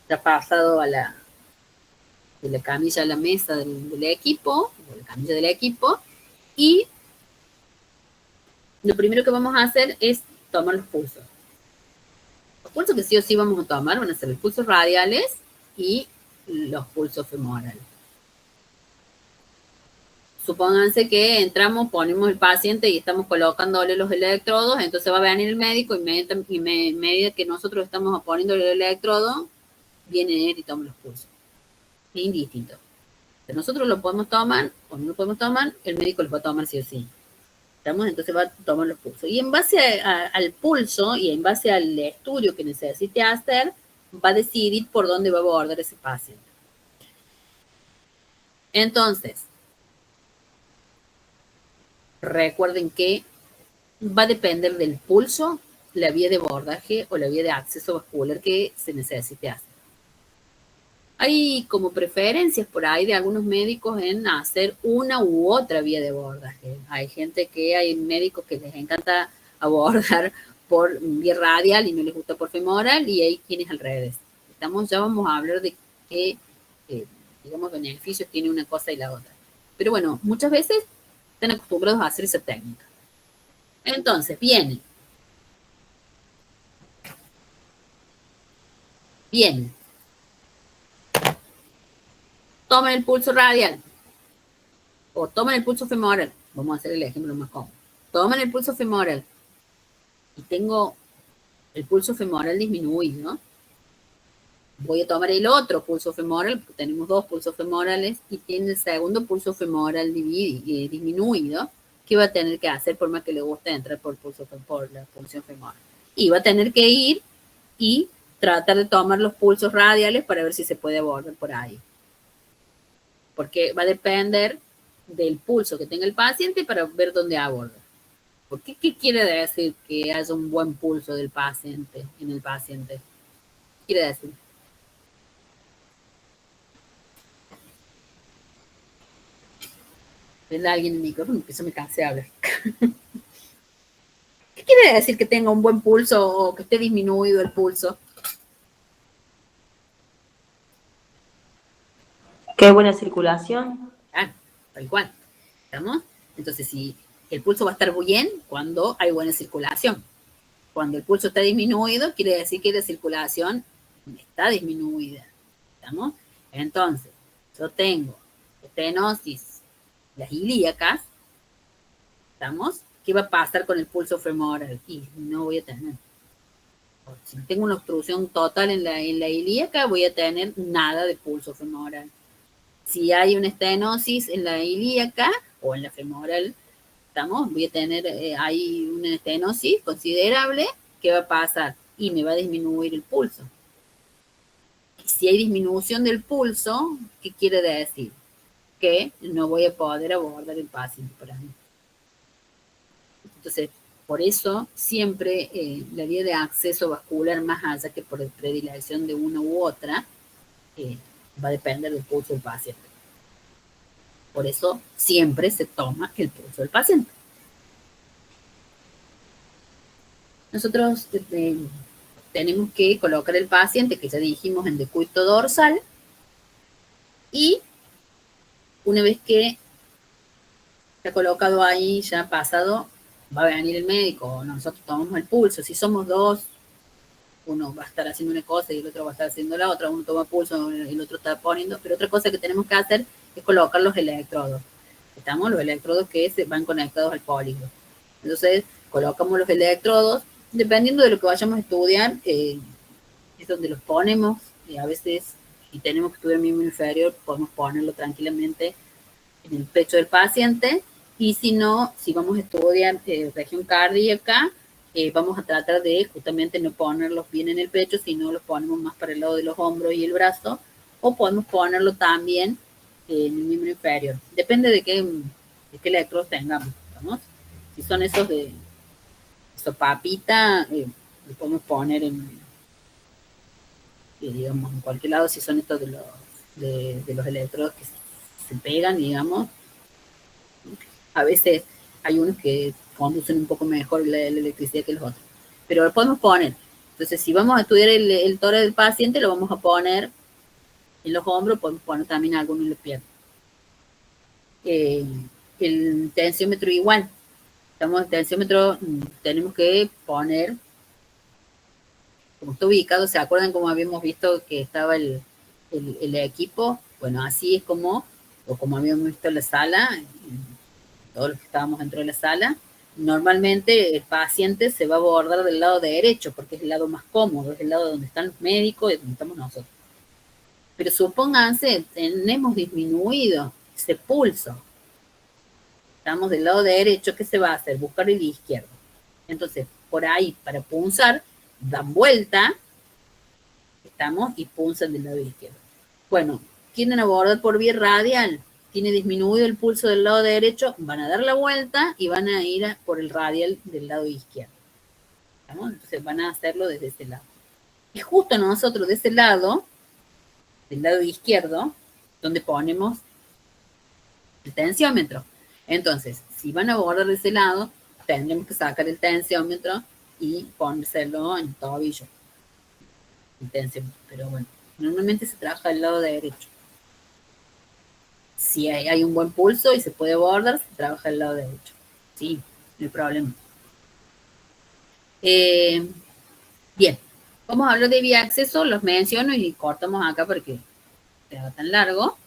traspasado de la camilla a la mesa del equipo, de la camilla del equipo, y lo primero que vamos a hacer es tomar los pulsos. Los pulsos que sí o sí vamos a tomar van a ser los pulsos radiales y los pulsos femorales. Supónganse que entramos, ponemos el paciente y estamos colocándole los electrodos, entonces va a venir el médico y medida que nosotros estamos poniéndole el electrodo, viene él y toma los pulsos. Es indistinto. Si nosotros lo podemos tomar o no lo podemos tomar, el médico los va a tomar sí o sí. ¿Estamos? Entonces va a tomar los pulsos. Y en base al pulso y en base al estudio que necesite hacer, va a decidir por dónde va a abordar ese paciente. Entonces, recuerden que va a depender del pulso, la vía de abordaje o la vía de acceso vascular que se necesite hacer. Hay como preferencias por ahí de algunos médicos en hacer una u otra vía de abordaje. Hay médicos que les encanta abordar por vía radial y no les gusta por femoral, y hay quienes al revés. Ya vamos a hablar de qué, digamos, beneficios tiene una cosa y la otra. Pero bueno, muchas veces están acostumbrados a hacer esa técnica. Entonces, viene. Tomen el pulso radial o tomen el pulso femoral. Vamos a hacer el ejemplo más cómodo. Tomen el pulso femoral y tengo el pulso femoral disminuido. Voy a tomar el otro pulso femoral, porque tenemos 2 pulsos femorales, y tiene el segundo pulso femoral disminuido, ¿qué va a tener que hacer por más que le guste entrar por la punción femoral? Y va a tener que ir y tratar de tomar los pulsos radiales para ver si se puede abordar por ahí. Porque va a depender del pulso que tenga el paciente para ver dónde aborda. ¿Qué quiere decir que haya un buen pulso del paciente en el paciente? ¿Qué quiere decir? ¿Ven a alguien en el micrófono? Que eso me cansé de hablar. ¿Qué quiere decir que tenga un buen pulso o que esté disminuido el pulso? Qué buena circulación. Ah, tal cual. ¿Estamos? Entonces, si el pulso va a estar bien cuando hay buena circulación. Cuando el pulso está disminuido, quiere decir que la circulación está disminuida. ¿Estamos? Entonces, yo tengo estenosis, las ilíacas, ¿estamos? ¿Qué va a pasar con el pulso femoral? Y no voy a tener. Si tengo una obstrucción total en la ilíaca, voy a tener nada de pulso femoral. Si hay una estenosis en la ilíaca o en la femoral, ¿estamos? Voy a tener ahí una estenosis considerable. ¿Qué va a pasar? Y me va a disminuir el pulso. Si hay disminución del pulso, ¿qué quiere decir? Que no voy a poder abordar el paciente por ahí. Entonces, por eso siempre la vía de acceso vascular, más allá que por predilección de una u otra, va a depender del pulso del paciente. Por eso siempre se toma el pulso del paciente. Nosotros tenemos que colocar el paciente, que ya dijimos, en decúbito dorsal, y una vez que está colocado ahí, ya pasado, va a venir el médico, nosotros tomamos el pulso. Si somos dos, uno va a estar haciendo una cosa y el otro va a estar haciendo la otra, uno toma pulso, el otro está poniendo, pero otra cosa que tenemos que hacer es colocar los electrodos. Estamos los electrodos que se van conectados al polígono. Entonces, colocamos los electrodos, dependiendo de lo que vayamos a estudiar, es donde los ponemos, y a veces, si tenemos que estudiar miembro inferior, podemos ponerlo tranquilamente en el pecho del paciente, y si no, si vamos a estudiar región cardíaca, vamos a tratar de justamente no ponerlos bien en el pecho, sino los ponemos más para el lado de los hombros y el brazo, o podemos ponerlo también en el miembro inferior. Depende de qué electrodos tengamos, ¿no? Si son esos de sopapita, los podemos poner digamos, en cualquier lado. Si son estos de los electrodos que se pegan, digamos, a veces hay unos que conducen un poco mejor la electricidad que los otros, pero lo podemos poner. Entonces, si vamos a estudiar el tórax del paciente, lo vamos a poner en los hombros, podemos poner también algunos en la pierna. El tensiómetro igual. Estamos en tensiómetro, tenemos que poner, como está ubicado, ¿se acuerdan cómo habíamos visto que estaba el equipo? Bueno, así es como habíamos visto en la sala, todos los que estábamos dentro de la sala. Normalmente el paciente se va a abordar del lado derecho, porque es el lado más cómodo, es el lado donde están los médicos y donde estamos nosotros. Pero supónganse, tenemos disminuido ese pulso. Estamos del lado derecho, ¿qué se va a hacer? Buscar el izquierdo. Entonces, por ahí, para punzar, dan vuelta, estamos, y punzan del lado izquierdo. Bueno, quieren abordar por vía radial, tiene disminuido el pulso del lado derecho, van a dar la vuelta y van a ir por el radial del lado izquierdo. ¿Estamos? Entonces van a hacerlo desde ese lado. Y justo nosotros de ese lado, del lado izquierdo, donde ponemos el tensiómetro. Entonces, si van a abordar de ese lado, tendremos que sacar el tensiómetro y ponérselo en el tobillo. El tensiómetro. Pero bueno, normalmente se trabaja del lado derecho. Si hay un buen pulso y se puede abordar, se trabaja del lado derecho. Sí, no hay problema. Bien, vamos a hablar de vía de acceso, los menciono y cortamos acá porque queda tan largo.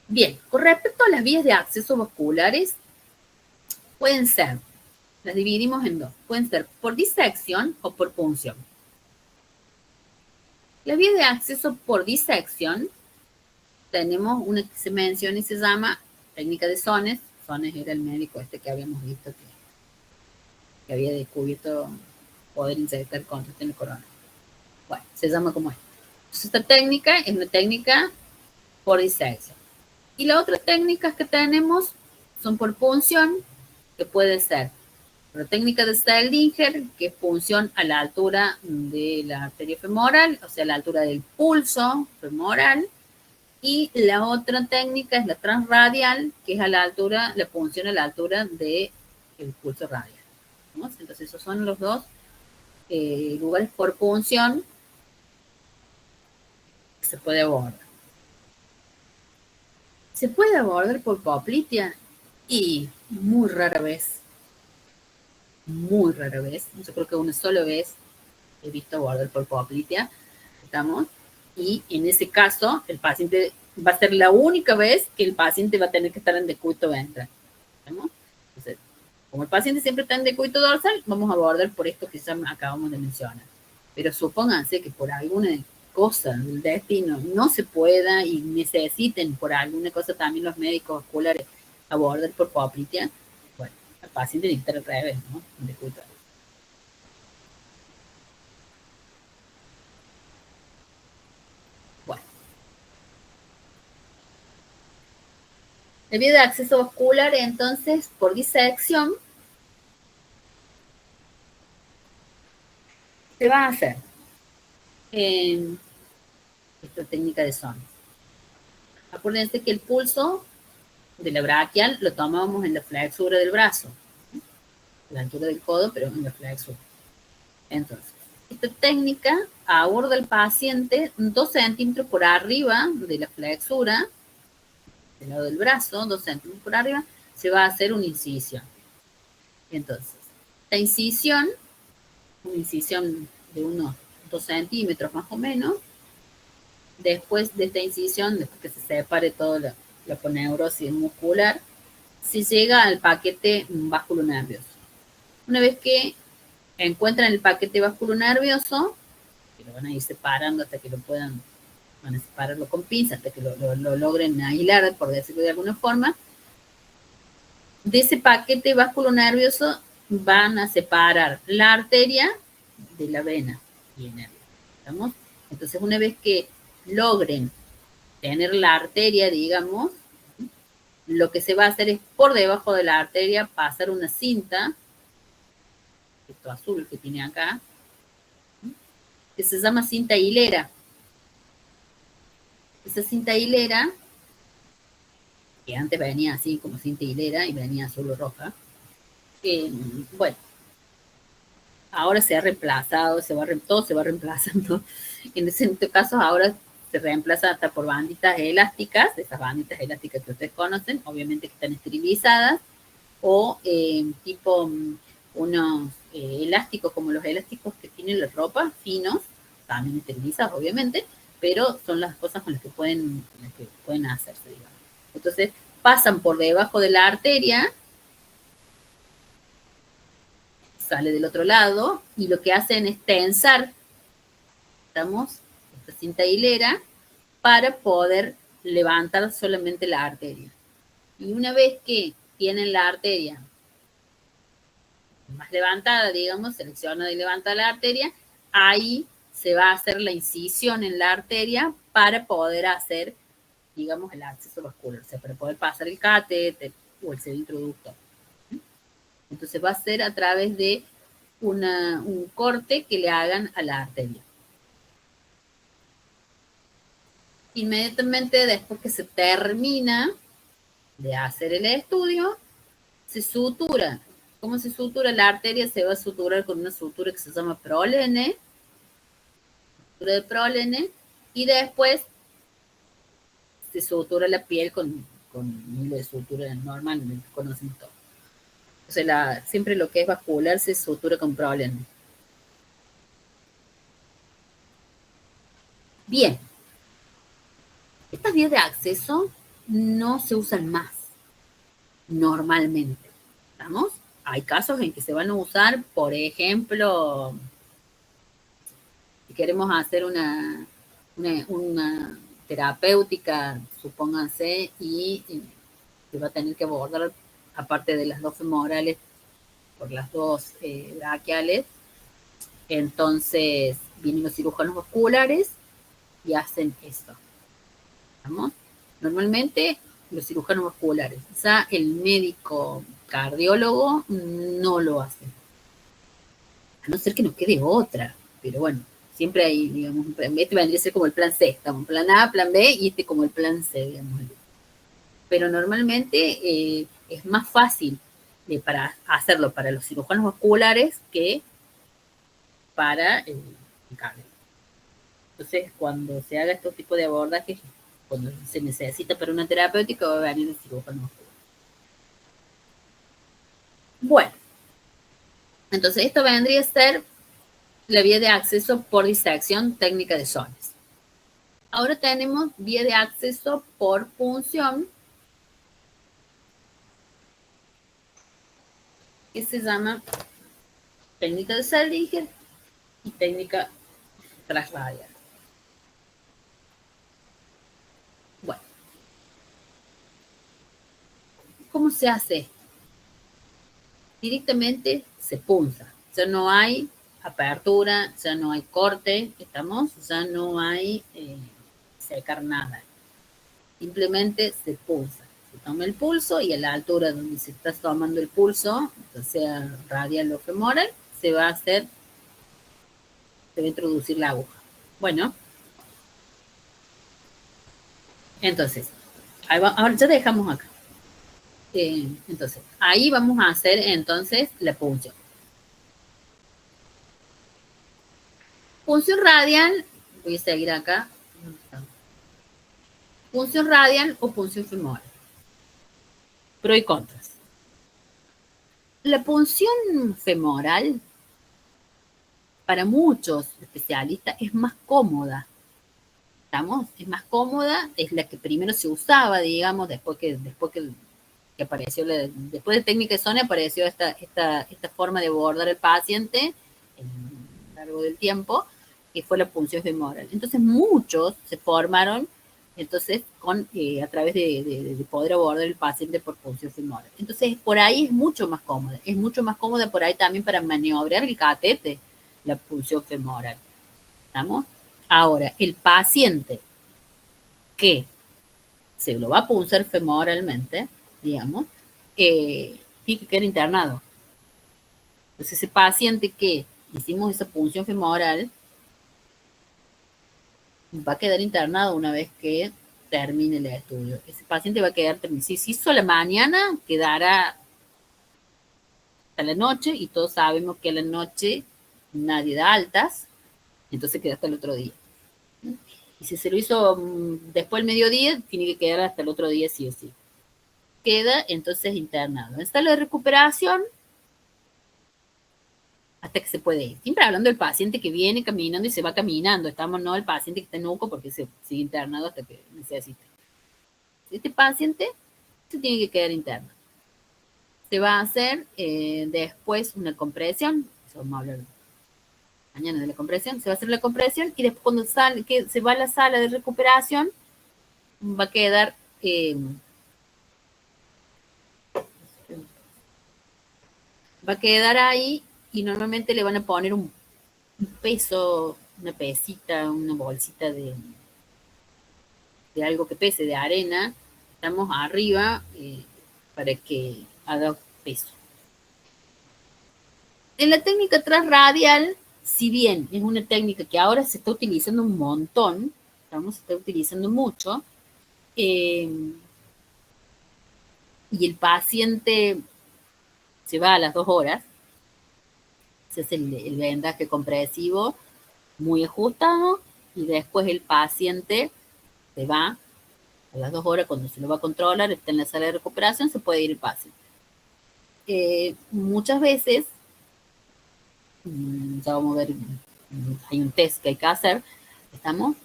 Bien, con respecto a las vías de acceso vasculares, pueden ser, las dividimos en dos, pueden ser por disección o por punción. Las vías de acceso por disección, tenemos una que se menciona y se llama técnica de Sones. Sones era el médico que habíamos visto que había descubierto poder inyectar contra el corona. Bueno, se llama como esto. Entonces, esta técnica es una técnica por disección. Y las otras técnicas que tenemos son por punción, que puede ser la técnica de Stellinger, que es punción a la altura de la arteria femoral, o sea, a la altura del pulso femoral. Y la otra técnica es la transradial, que es a la altura, la punción a la altura del pulso radial. ¿No? Entonces, esos son los dos lugares por punción que se puede abordar. ¿Se puede abordar por poplitea? Y muy rara vez. Muy rara vez. Yo creo que una sola vez he visto abordar por poplitea. ¿Estamos? Y en ese caso, el paciente va a ser la única vez que el paciente va a tener que estar en decúbito ventral. ¿Estamos? Entonces, como el paciente siempre está en decúbito dorsal, vamos a abordar por esto que ya acabamos de mencionar. Pero supónganse que por alguna cosa del destino no se pueda y necesiten por alguna cosa también los médicos vasculares abordar por poplitea, bueno, el paciente tiene que estar al revés, ¿no? En decúbito. Bueno. La vía de acceso vascular, entonces, por disección, se va a hacer esta técnica de Sones. Acuérdense que el pulso de la braquial lo tomábamos en la flexura del brazo, a la altura del codo, pero en la flexura. Entonces, esta técnica aborda al paciente 2 centímetros por arriba de la flexura, del lado del brazo, 2 centímetros por arriba, se va a hacer una incisión. Entonces, la incisión, una incisión de unos 2 centímetros más o menos, después de esta incisión, después que se separe toda la aponeurosis muscular, se llega al paquete vasculonervioso. Una vez que encuentran el paquete vasculonervioso, que lo van a ir separando hasta que lo puedan, van a separarlo con pinzas hasta que lo logren aislar, por decirlo de alguna forma. De ese paquete vasculonervioso van a separar la arteria de la vena y el nervio. ¿Estamos? Entonces, una vez que logren tener la arteria, digamos, lo que se va a hacer es por debajo de la arteria pasar una cinta, esto azul que tiene acá, que se llama cinta hilera. Esa cinta hilera, que antes venía así como cinta hilera y venía solo roja, bueno, ahora se ha reemplazado, todo se va reemplazando. En este caso ahora se reemplaza hasta por banditas elásticas, esas banditas elásticas que ustedes conocen, obviamente que están esterilizadas, o tipo unos elásticos como los elásticos que tienen la ropa, finos, también esterilizados obviamente, pero son las cosas con las que pueden hacerse, digamos. Entonces pasan por debajo de la arteria, sale del otro lado, y lo que hacen es tensar, ¿estamos? Esta cinta hilera, para poder levantar solamente la arteria. Y una vez que tienen la arteria más levantada, digamos, selecciona y levanta la arteria, ahí se va a hacer la incisión en la arteria para poder hacer, digamos, el acceso vascular, o sea, para poder pasar el catéter o el sello introductor. Entonces va a ser a través de un corte que le hagan a la arteria. Inmediatamente después que se termina de hacer el estudio, se sutura. ¿Cómo se sutura? La arteria se va a suturar con una sutura que se llama prolene, sutura de prolene, y después se sutura la piel con hilo de sutura normal, que conocemos todos. O sea, siempre lo que es vascular se sutura con prolene. Bien. Estas vías de acceso no se usan más normalmente. ¿Estamos? Hay casos en que se van a usar, por ejemplo, si queremos hacer una terapéutica, supónganse, y se va a tener que abordar, aparte de las dos femorales, por las dos braquiales. Entonces vienen los cirujanos vasculares y hacen esto. ¿Estamos? Normalmente los cirujanos vasculares, quizá el médico cardiólogo no lo hace, a no ser que nos quede otra, pero bueno, siempre hay, digamos, este vendría a ser como el plan C, estamos plan A, plan B, y este como el plan C, digamos. Pero normalmente es más fácil para hacerlo para los cirujanos vasculares que para el cardio. Entonces, cuando se haga este tipo de abordajes, cuando se necesita para una terapéutica, va a venir el cirujano vascular. Bueno, entonces esto vendría a ser la vía de acceso por disección técnica de Sones. Ahora tenemos vía de acceso por punción, que se llama técnica de Seldinger y técnica transradial. Bueno, ¿cómo se hace? Directamente se punza, ya no hay apertura, ya no hay corte, ¿estamos? Ya no hay secar nada. Simplemente se punza. Se toma el pulso y a la altura donde se está tomando el pulso, sea radial o femoral, se va a introducir la aguja. Bueno, entonces, ahora ya dejamos acá. Entonces, ahí vamos a hacer entonces la punción. Punción radial, voy a seguir acá. Punción radial o punción femoral. Pro y contras. La punción femoral, para muchos especialistas, es más cómoda. ¿Estamos? Es más cómoda, es la que primero se usaba, digamos, después que apareció, después de técnica de Sonia apareció esta forma de abordar al paciente a lo largo del tiempo, que fue la punción femoral. Entonces muchos se formaron entonces a través de poder abordar el paciente por punción femoral. Entonces por ahí es mucho más cómoda por ahí también para maniobrar el catete, la punción femoral. ¿Estamos? Ahora, el paciente que se lo va a punzar femoralmente, digamos, tiene que quedar internado. Entonces, ese paciente que hicimos esa punción femoral va a quedar internado una vez que termine el estudio. Ese paciente va a quedar, si se hizo a la mañana, quedará hasta la noche, y todos sabemos que a la noche nadie da altas, entonces queda hasta el otro día. Y si se lo hizo después del mediodía, tiene que quedar hasta el otro día sí o sí. Queda entonces internado. En sala de recuperación, hasta que se puede ir. Siempre hablando del paciente que viene caminando y se va caminando. Estamos no el paciente que está en UCO porque se sigue internado hasta que necesite. Este paciente se tiene que quedar interno. Se va a hacer después una compresión. Eso vamos a hablar mañana de la compresión. Se va a hacer la compresión y después cuando se va a la sala de recuperación, va a quedar... va a quedar ahí y normalmente le van a poner un peso, una pesita, una bolsita de algo que pese, de arena. Estamos arriba para que haga peso. En la técnica transradial, si bien es una técnica que ahora se está utilizando un montón, se está utilizando mucho, y el paciente se va a las 2 horas, se hace el vendaje compresivo muy ajustado, y después el paciente se va a las 2 horas cuando se lo va a controlar, está en la sala de recuperación, se puede ir el paciente. Muchas veces, ya vamos a ver, hay un test que hay que hacer, ¿estamos?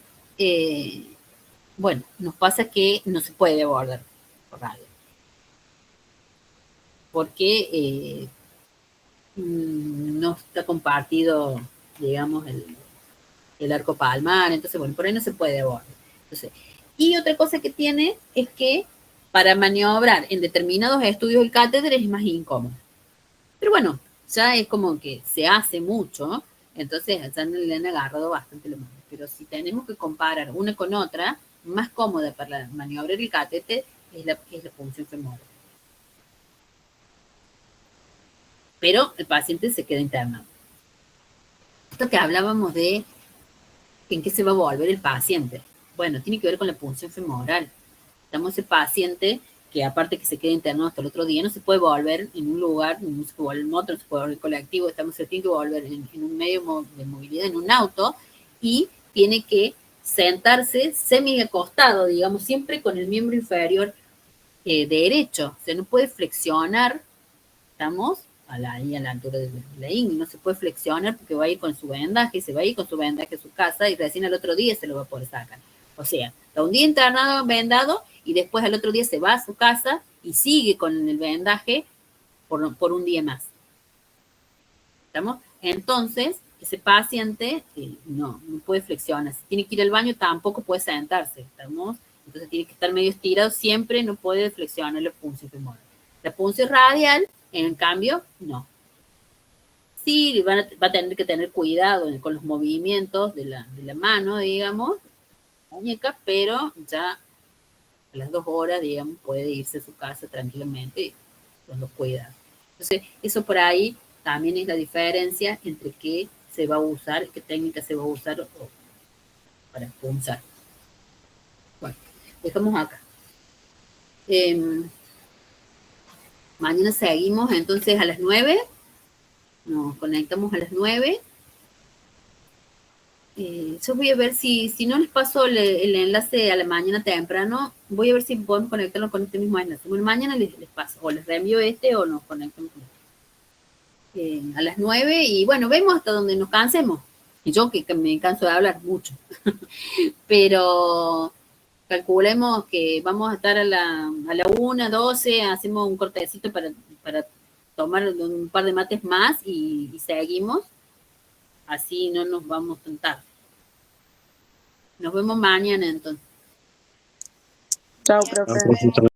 Bueno, nos pasa que no se puede abordar por radio. Porque no está compartido, digamos, el arco palmar, entonces, bueno, por ahí no se puede abordar. Entonces, y otra cosa que tiene es que para maniobrar en determinados estudios del catéter es más incómodo. Pero bueno, ya es como que se hace mucho, entonces ya le han agarrado bastante la mano. Pero si tenemos que comparar una con otra, más cómoda para maniobrar el catéter es la punción femoral. Pero el paciente se queda internado. Esto que hablábamos de en qué se va a volver el paciente. Bueno, tiene que ver con la punción femoral. Estamos ese paciente que aparte que se queda internado hasta el otro día, no se puede volver en un lugar, no se puede volver en moto, no se puede volver en colectivo, se tiene que volver en un medio de movilidad, en un auto, y tiene que sentarse semi acostado, digamos, siempre con el miembro inferior derecho. O sea, no puede flexionar, estamos ahí a la altura de la ingle, no se puede flexionar porque va a ir con su vendaje, se va a ir con su vendaje a su casa y recién al otro día se lo va a poder sacar. O sea, está un día internado, vendado, y después al otro día se va a su casa y sigue con el vendaje por un día más. ¿Estamos? Entonces, ese paciente no puede flexionar. Si tiene que ir al baño, tampoco puede sentarse. ¿Estamos? Entonces tiene que estar medio estirado siempre, no puede flexionar la punción femoral. La punción radial, en cambio, no. Sí, va a tener que tener cuidado con los movimientos de la mano, digamos, muñeca, pero ya a las 2 horas, digamos, puede irse a su casa tranquilamente con los cuidados. Entonces, eso por ahí también es la diferencia entre qué se va a usar, qué técnica se va a usar para punzar. Bueno, dejamos acá. Mañana seguimos entonces a las 9. Nos conectamos a las 9. Yo voy a ver si no les paso el enlace a la mañana temprano, voy a ver si podemos conectarlo con este mismo enlace. Bueno, mañana les paso, o les reenvío o nos conectamos a las 9 y bueno, vemos hasta donde nos cansemos. Y yo que me canso de hablar mucho. Pero calculemos que vamos a estar a la 1, 12, hacemos un cortecito para tomar un par de mates más y seguimos. Así no nos vamos tan tarde. Nos vemos mañana entonces. Chao, profe.